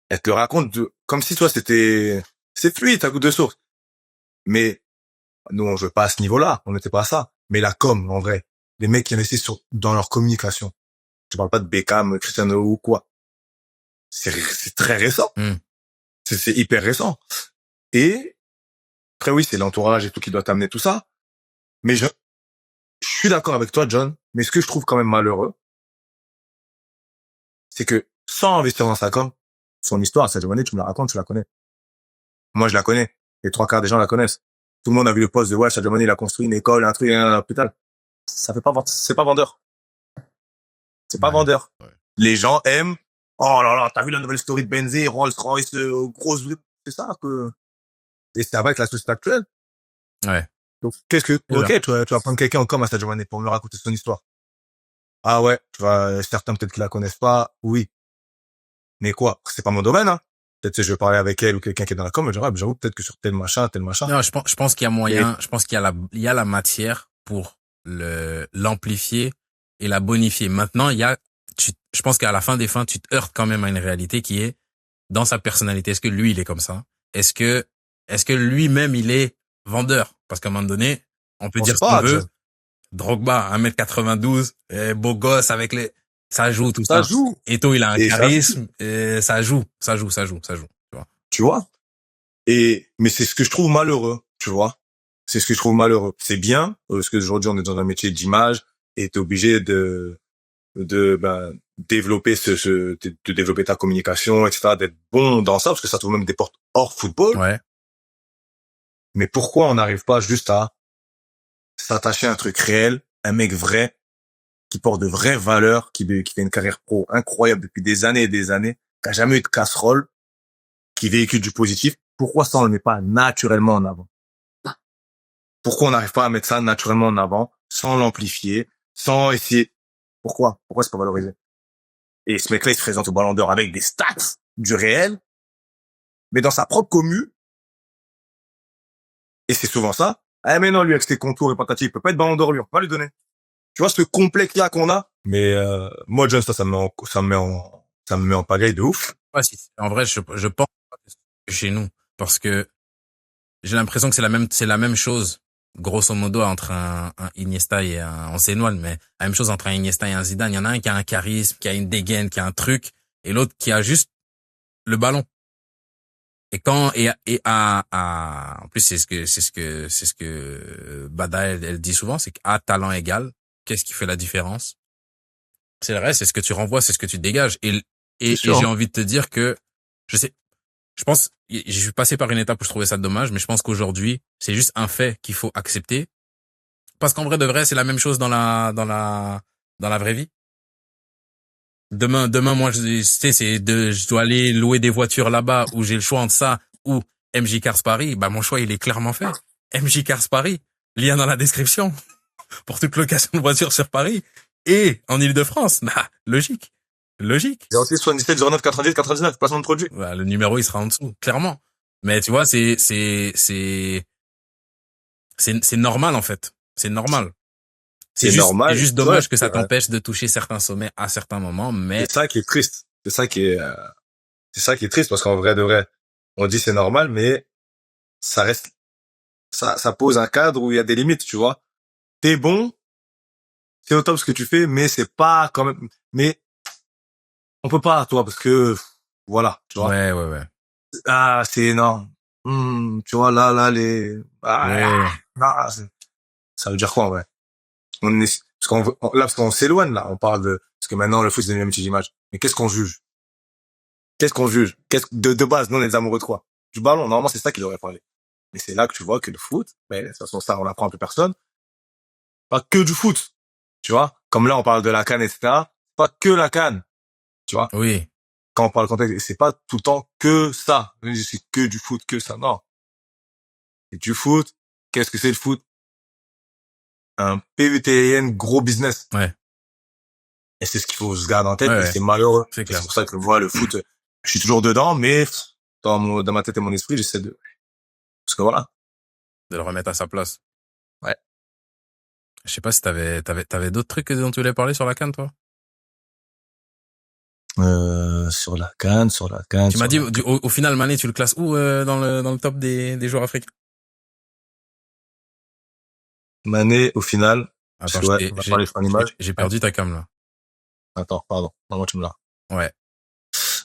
Elle te le raconte comme si, toi, c'est fluide, à coup de source. Mais, nous, on jouait pas à ce niveau-là. On n'était pas à ça. Mais la com, en vrai. Les mecs qui investissent dans leur communication. Je parle pas de Beckham, Cristiano ou quoi. C'est très récent. Hmm. C'est hyper récent. Et, après, oui, c'est l'entourage et tout qui doit t'amener tout ça. Mais je suis d'accord avec toi, John. Mais ce que je trouve quand même malheureux, c'est que sans investir dans sa com, son histoire, Sadio Mané, tu me la racontes, tu la connais. Moi, je la connais. Les trois quarts des gens la connaissent. Tout le monde a vu le poste de ouais, Sadio Mané, il a construit une école, un truc, un hôpital. Ça fait pas vendre. C'est pas vendeur. C'est pas Ouais. vendeur. Ouais. Les gens aiment. Oh là là, t'as vu la nouvelle story de Benzé, Rolls-Royce, grosse. C'est ça que. Et c'est avec la société actuelle. Ouais. Donc, ok, tu vas prendre quelqu'un en com à Sadio Mané pour me raconter son histoire. Ah ouais, certains peut-être qu'ils la connaissent pas, oui. Mais quoi? C'est pas mon domaine, hein. Peut-être que je vais parler avec elle ou quelqu'un qui est dans la com, je dirais, ah, j'avoue, peut-être que sur tel machin. Non, je pense qu'il y a moyen, je pense qu'il y a il y a la matière pour l'amplifier et la bonifier. Maintenant, je pense qu'à la fin des fins, tu te heurtes quand même à une réalité qui est dans sa personnalité. Est-ce que lui, il est comme ça? Est-ce que lui-même, il est vendeur? Parce qu'à un moment donné, on peut dire ce qu'on veut. Drogba, 1m92, beau gosse avec ça joue, tout ça. Ça joue. Eto'o, il a un Et charisme, ça joue. Tu vois. Mais c'est ce que je trouve malheureux, tu vois. C'est ce que je trouve malheureux. C'est bien, parce qu'aujourd'hui, on est dans un métier d'image et t'es obligé de développer de développer ta communication, etc., d'être bon dans ça, parce que ça t'ouvre même des portes hors football. Ouais. Mais pourquoi on n'arrive pas juste à s'attacher à un truc réel, un mec vrai, qui porte de vraies valeurs, qui fait une carrière pro incroyable depuis des années et des années, qui a jamais eu de casserole, qui véhicule du positif. Pourquoi ça, on le met pas naturellement en avant? Pourquoi on n'arrive pas à mettre ça naturellement en avant, sans l'amplifier, sans essayer? Pourquoi c'est pas valorisé? Et ce mec-là, il se présente au Ballon d'Or avec des stats du réel, mais dans sa propre commu. Et c'est souvent ça. Ah, mais non, lui, avec ses contours et patati, il peut pas être Ballon d'Or, lui, on peut pas lui donner. Tu vois ce complexe-là qu'on a? Mais, moi, John, ça me met en pagaille de ouf. Ouais, si. En vrai, je pense que chez nous, parce que j'ai l'impression que c'est la même chose, grosso modo, entre un Iniesta et on s'éloigne, mais la même chose entre un Iniesta et un Zidane. Il y en a un qui a un charisme, qui a une dégaine, qui a un truc, et l'autre qui a juste le ballon. Et en plus, c'est ce que Bada, elle dit souvent, c'est qu'à talent égal, qu'est-ce qui fait la différence? C'est le reste, c'est ce que tu renvoies, c'est ce que tu dégages. Et j'ai envie de te dire que, je pense, je suis passé par une étape où je trouvais ça dommage, mais je pense qu'aujourd'hui, c'est juste un fait qu'il faut accepter. Parce qu'en vrai de vrai, c'est la même chose dans la vraie vie. Demain, moi, je dois aller louer des voitures là-bas où j'ai le choix entre ça ou MJ Cars Paris. Bah, mon choix, il est clairement fait. MJ Cars Paris. Lien dans la description. Pour toute location de voiture sur Paris. Et en Ile-de-France. Bah, logique. 06 77 09 90 99, placement de produit. Bah, le numéro, il sera en dessous, clairement. Mais tu vois, c'est normal, en fait. C'est normal. C'est normal. C'est juste dommage que ça t'empêche de toucher certains sommets à certains moments, mais. C'est ça qui est triste. C'est ça qui est triste parce qu'en vrai de vrai, on dit c'est normal, mais ça reste, ça pose un cadre où il y a des limites, tu vois. T'es bon, c'est au top ce que tu fais, mais c'est pas quand même, mais on peut pas, toi, parce que, voilà, tu vois. Ouais. Ah, c'est énorme. Tu vois, là, ça veut dire quoi, en vrai? Parce qu'on s'éloigne, là. On parle parce que maintenant, le foot, c'est devenu un métier d'image. Mais qu'est-ce qu'on juge? De base, nous, on est des amoureux de quoi? Du ballon. Normalement, c'est ça qu'il devrait parler. Mais c'est là que tu vois que le foot, mais de toute façon, ça, on l'apprend à plus personne. Pas que du foot. Tu vois? Comme là, on parle de la CAN, etc. Pas que la CAN. Tu vois? Oui. Quand on parle contexte, c'est pas tout le temps que ça. C'est que du foot, que ça. Non. C'est du foot. Qu'est-ce que c'est le foot? Un PUTN gros business. Ouais. Et c'est ce qu'il faut se garder en tête. Et c'est malheureux. C'est clair. C'est pour ça que moi, le foot, je suis toujours dedans, mais dans ma tête et mon esprit, j'essaie de Parce que voilà. De le remettre à sa place. Ouais. Je sais pas si t'avais d'autres trucs dont tu voulais parler sur la CAN, toi? Sur la CAN. Tu m'as dit, au final, Mané, tu le classes où, dans le top des joueurs africains? Mané, au final, parce Attends, que ouais, on a parlé sur l'image. j'ai perdu ta cam, là. Attends, pardon. Maman, tu me l'as. Ouais.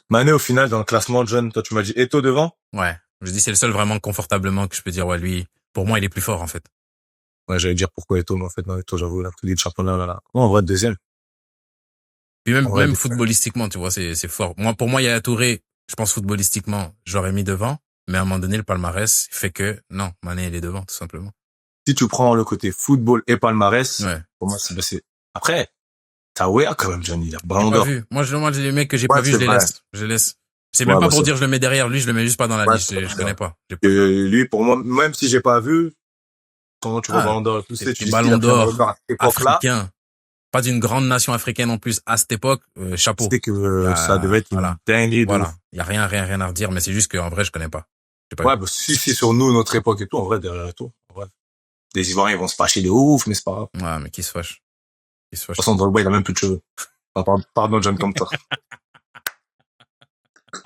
Mané, au final, dans le classement jeune, toi, tu m'as dit Eto'o devant? Ouais. Je dis, c'est le seul vraiment confortablement que je peux dire, ouais, lui, pour moi, il est plus fort, en fait. Ouais, j'allais dire pourquoi Eto'o, mais en fait, non, Eto'o, j'avoue, la pris de championnat, là. Non, en vrai, deuxième. Puis En vrai, même footballistiquement, tu vois, c'est fort. Moi, pour moi, Yaya Touré, je pense footballistiquement, j'aurais mis devant. Mais à un moment donné, le palmarès fait que, non, Mané, il est devant, tout simplement. si tu prends le côté football et palmarès, Ouais. pour moi, c'est, après, t'as Wea, quand même, Johnny, il a J'ai ballon pas d'or. vu. Moi, j'ai les mecs que j'ai Ouais, pas vu, c'est je les vrai. laisse. Je les laisse. C'est Ouais, même pas bah, pour c'est dire je le mets derrière lui, je le mets juste pas dans la Ouais, liste. Je connais pas. lui, pour moi, même si j'ai pas vu, quand tu vois Ah, ballon d'or et tout, tu t'es dis qu'il ballon a pris un ballon d'or d'or à cette époque-là, africain. Pas d'une grande nation africaine en plus à cette époque, chapeau. c'était que ça devait être une Voilà. dinguerie de ouf. Voilà. Il y a rien à redire, mais c'est juste qu'en vrai, je connais pas. J'ai pas Ouais, vu. bah, si, sur nous, notre époque et tout, en vrai, derrière tout, en vrai. Les Ivoiriens, ils vont se fâcher de ouf, mais c'est pas grave. De Ouais, mais qui se fâche? Qui se toute fâche? façon, Drogba, il a même plus de cheveux. Pardon, John, comme toi.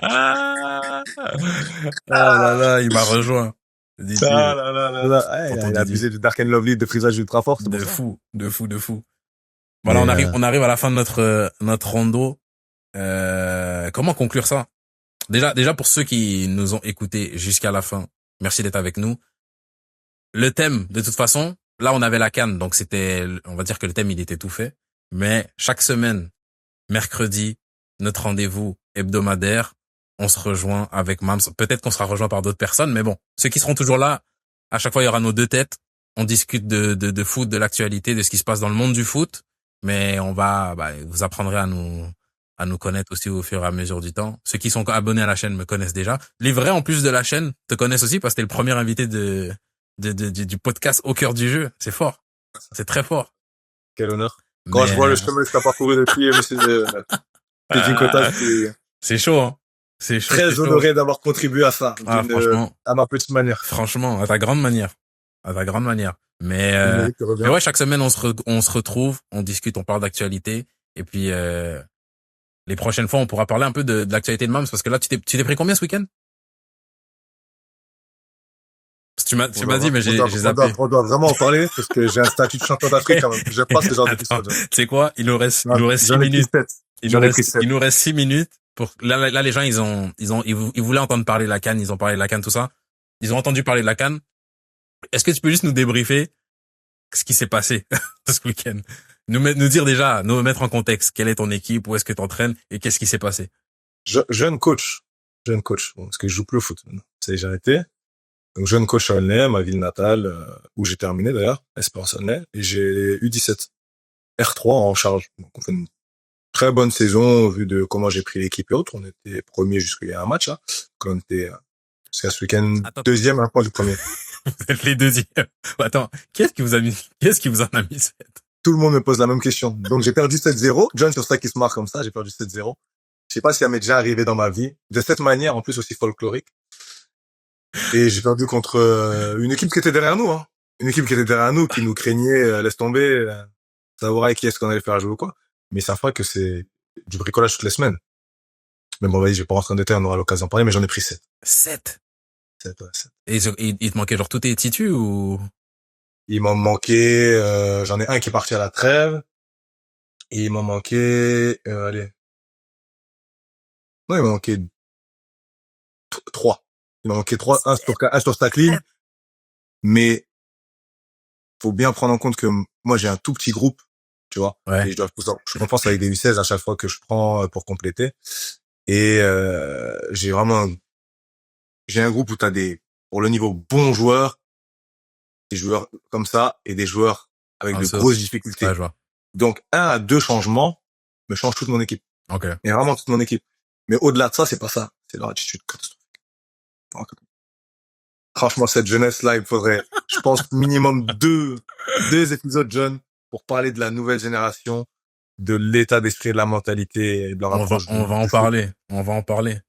Ah, ah là là, il m'a rejoint. Didier. Ah là là là là. Ouais, Tonton il a Didier. abusé du Dark and Lovely, de frisage ultra fort, c'est pour De ça. fou, de fou, de fou. Voilà, Mais, on arrive à la fin de notre rondo. Comment conclure ça? Déjà pour ceux qui nous ont écoutés jusqu'à la fin, merci d'être avec nous. Le thème, de toute façon, là on avait la CAN, donc on va dire que le thème il était tout fait. Mais chaque semaine, mercredi, notre rendez-vous hebdomadaire, on se rejoint avec Mams. Peut-être qu'on sera rejoint par d'autres personnes, mais bon, ceux qui seront toujours là, à chaque fois il y aura nos deux têtes. On discute de foot, de l'actualité, de ce qui se passe dans le monde du foot, mais vous apprendrez à nous connaître aussi au fur et à mesure du temps. Ceux qui sont abonnés à la chaîne me connaissent déjà. Les vrais, en plus de la chaîne, te connaissent aussi parce que t'es le premier invité du podcast Au cœur du jeu. C'est fort. C'est très fort. quel honneur. Quand je vois le Mais chemin que t'as parcouru depuis, monsieur, Kota, je suis c'est chaud, hein. C'est chaud, très c'est chaud. honoré d'avoir contribué à ça, Franchement, à ma petite manière. franchement, à ta grande manière. À ta grande manière. Le mérite te revient. Mais ouais, chaque semaine, on se retrouve, on discute, on parle d'actualité. Et puis, les prochaines fois, on pourra parler un peu de l'actualité de Mams, parce que là, tu t'es pris combien ce week-end? Parce que tu m'as dit, mais j'ai zappé. On doit vraiment en parler, parce que j'ai un statut de champion d'Afrique, quand même. J'aime pas ce genre Attends, d'épisode. tu sais quoi? Il nous reste 6 J'en ai pris minutes. 7. Il nous reste 6 minutes pour, là, les gens, ils voulaient entendre parler de la CAN, ils ont parlé de la CAN, tout ça. Ils ont entendu parler de la CAN. Est-ce que tu peux juste nous débriefer ce qui s'est passé ce week-end? Nous dire déjà, nous mettre en contexte. Quelle est ton équipe? Où est-ce que tu entraînes? Et qu'est-ce qui s'est passé? Jeune coach. Bon, parce que je joue plus au foot maintenant. Ça y est, j'ai arrêté. Donc, jeune coach à Aulnay, ma ville natale, où j'ai terminé d'ailleurs, Espérance Aulnay, et j'ai U17. R3 en charge. Donc, on fait une très bonne saison, au vu de comment j'ai pris l'équipe et autres. On était premier jusqu'à il y a un match, là. Quand on était, jusqu'à ce week-end, deuxième, un point du premier. Vous êtes les deuxièmes. Attends, qu'est-ce qui vous en a mis 7? Tout le monde me pose la même question. Donc, j'ai perdu 7-0. John, sur ça qui se marque comme ça, j'ai perdu 7-0. Je sais pas si ça m'est déjà arrivé dans ma vie. De cette manière, en plus aussi folklorique. Et j'ai perdu contre une équipe qui était derrière nous, hein. Une équipe qui était derrière nous, qui nous craignait, laisse tomber, savoir qui est-ce qu'on allait faire jouer ou quoi. Mais ça fera que c'est du bricolage toutes les semaines. Mais bon, vas-y, je vais pas rentrer en détail, on aura l'occasion d'en parler, mais j'en ai pris 7. 7? 7, ouais, 7. Et il te manquait genre tous tes titus ou? Il m'en manquait, j'en ai un qui est parti à la trêve. Et il m'en manquait, allez. Non, il m'en manquait 3. Il m'en manquait 3, un sur Stackling. Mais faut bien prendre en compte que moi, j'ai un tout petit groupe, tu vois. Ouais. Et je compense avec des U16 à chaque fois que je prends pour compléter. Et j'ai un groupe où t'as pour le niveau bons joueurs, des joueurs comme ça et des joueurs avec de grosses difficultés. Ouais, je vois. Donc 1 à 2 changements me change toute mon équipe. Ok. Et vraiment toute mon équipe. Mais au-delà de ça, c'est pas ça. C'est leur attitude catastrophique. Franchement, cette jeunesse-là, il faudrait, je pense, minimum deux épisodes jeunes pour parler de la nouvelle génération, de l'état d'esprit, de la mentalité et de leur approche. On va en parler. On va en parler.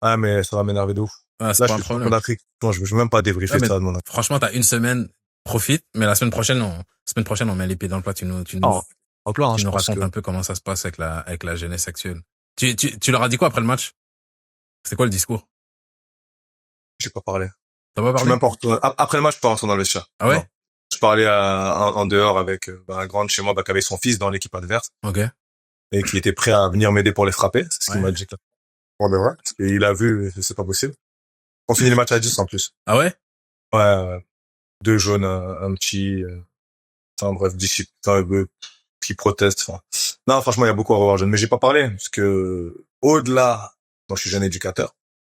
Ah, mais ça va m'énerver de ouf. Ah, c'est Là, pas je un suis champion problème. d'Afrique. Non, je veux même pas débriefer Ouais, mais ça de mon Afrique. franchement, t'as une semaine, profite, mais la semaine prochaine, on met les pieds dans le plat, En plein, hein, tu je nous pense que racontes un peu comment ça se passe avec la jeunesse actuelle. Tu leur as dit quoi après le match? C'est quoi le discours? j'ai pas parlé. T'as pas Je suis parlé? même pas retourné. Après le match, je suis pas retourné dans le vestiaire. Ah Non. ouais? Je parlais en dehors avec un grand de chez moi qui avait son fils dans l'équipe adverse Ok. et qui était prêt à venir m'aider pour les frapper. C'est ce qu'il Ouais. m'a dit. Pour de vrai. Parce qu'il a vu, c'est pas possible. On finit le match à 10 en plus. Ah ouais? Ouais, 2 jaunes, un petit, enfin bref, disciple, qui proteste. Enfin, non, franchement, il y a beaucoup à revoir jeune. Mais j'ai pas parlé parce que au-delà, moi je suis jeune éducateur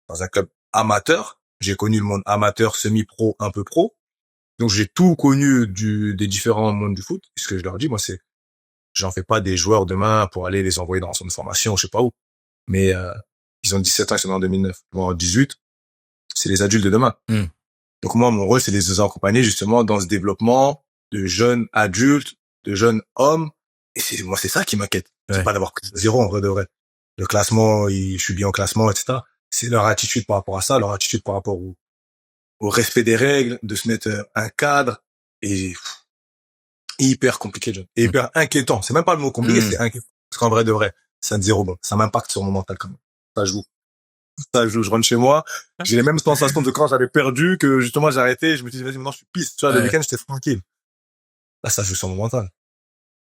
dans un club amateur. J'ai connu le monde amateur, semi-pro, un peu pro. Donc j'ai tout connu des différents mondes du foot. Et ce que je leur dis, moi, c'est, j'en fais pas des joueurs demain pour aller les envoyer dans un centre de formation, je sais pas où. Mais ils ont 17 ans, ils sont en 2009. Bon, 18, c'est les adultes de demain. Donc moi, mon rôle, c'est de les accompagner justement dans ce développement de jeunes adultes, de jeunes hommes. Et c'est ça qui m'inquiète. Ouais. C'est pas d'avoir pris 0 en vrai de vrai. Le classement, je suis bien au classement, etc. C'est leur attitude par rapport à ça, leur attitude par rapport au respect des règles, de se mettre un cadre. Et hyper compliqué, John. Et hyper inquiétant. C'est même pas le mot compliqué, c'est inquiétant. Parce qu'en vrai de vrai, c'est un 0 bon. Ça m'impacte sur mon mental quand même. Ça joue. Je rentre chez moi, j'ai les mêmes sensations de quand j'avais perdu, que justement j'ai arrêté, je me suis dit, vas-y, maintenant je suis pisse. Tu vois, le week-end, j'étais tranquille. Là, ça joue sur mon mental.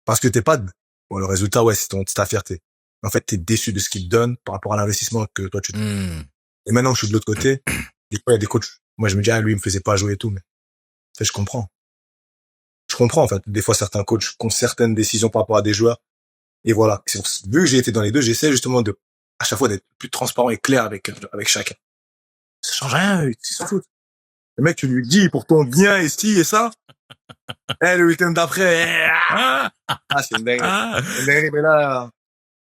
Parce que bon, le résultat, ouais, c'est ta fierté. En fait, t'es déçu de ce qu'il te donne par rapport à l'investissement que toi, tu te fais. Et maintenant que je suis de l'autre côté, des fois, il y a des coachs. Moi, je me dis, lui, il me faisait pas jouer et tout, mais, en fait, je comprends. En fait. Des fois, certains coachs ont certaines décisions par rapport à des joueurs. Et voilà. Vu que j'ai été dans les deux, j'essaie justement à chaque fois d'être plus transparent et clair avec chacun. Ça change rien, ils s'en foutent. Le mec, tu lui dis pour ton bien et ci et ça. Le week-end d'après, c'est une dinguerie. Mais là,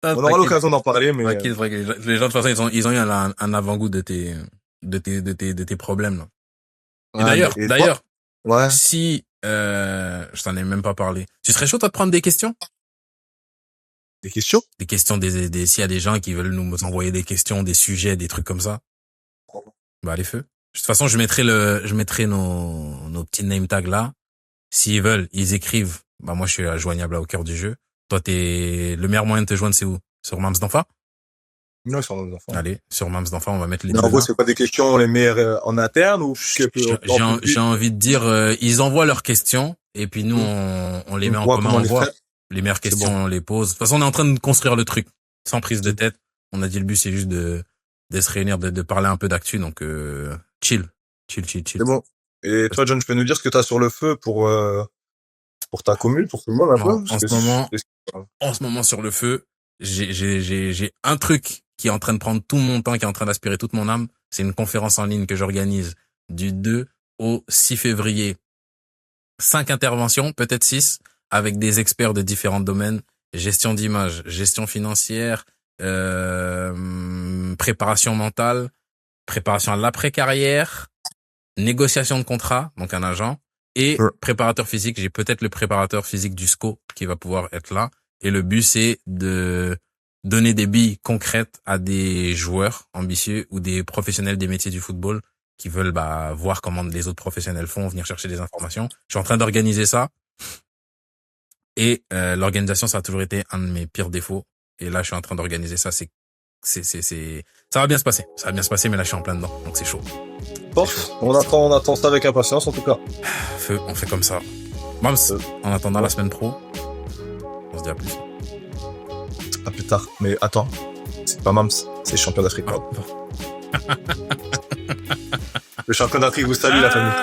on aura l'occasion d'en parler, mais. Les gens, de toute façon, ils ont eu un avant-goût de tes problèmes, là. Et d'ailleurs, ouais. si, je t'en ai même pas parlé. Tu serais chaud, toi, de prendre des questions? Des questions? Des questions s'il y a des gens qui veulent nous envoyer des questions, des sujets, des trucs comme ça. Bah, les feux. De toute façon, je mettrai nos petits name tags là. S'ils veulent, ils écrivent. Bah, moi, je suis joignable là au cœur du jeu. Toi, le meilleur moyen de te joindre, c'est où? Sur Mams d'Enfa? Non, sur Mams d'Enfa. Allez, sur Mams d'Enfa, on va mettre les deux. Mais en gros, c'est pas des questions les meilleures en interne ou? J'ai envie de dire, ils envoient leurs questions et puis nous, on les met en commun, on voit. Les meilleures questions, on les pose. De toute façon, on est en train de construire le truc. Sans prise de tête. On a dit le but, c'est juste de se réunir, de parler un peu d'actu. Donc, chill. C'est bon. Et toi, John, tu peux nous dire ce que t'as sur le feu pour ta commune, pour tout le monde, un peu? En ce moment, sur le feu, j'ai un truc qui est en train de prendre tout mon temps, qui est en train d'aspirer toute mon âme. C'est une conférence en ligne que j'organise du 2 au 6 février. 5 interventions, peut-être 6, avec des experts de différents domaines. Gestion d'image, gestion financière, préparation mentale, préparation à l'après-carrière, négociation de contrat, donc un agent, et préparateur physique. J'ai peut-être le préparateur physique du SCO qui va pouvoir être là. Et le but, c'est de donner des billes concrètes à des joueurs ambitieux ou des professionnels des métiers du football qui veulent voir comment les autres professionnels font, venir chercher des informations. Je suis en train d'organiser ça. Et l'organisation, ça a toujours été un de mes pires défauts. Et là, je suis en train d'organiser ça. Ça va bien se passer. Ça va bien se passer, mais là, je suis en plein dedans. Donc, c'est chaud. Bon, on attend ça avec impatience, en tout cas. Feu, on fait comme ça. Mams, en attendant la semaine pro, on se dit à plus. À plus tard. Mais attends, c'est pas Mams, c'est champion d'Afrique. Le champion d'Afrique vous salue, la famille.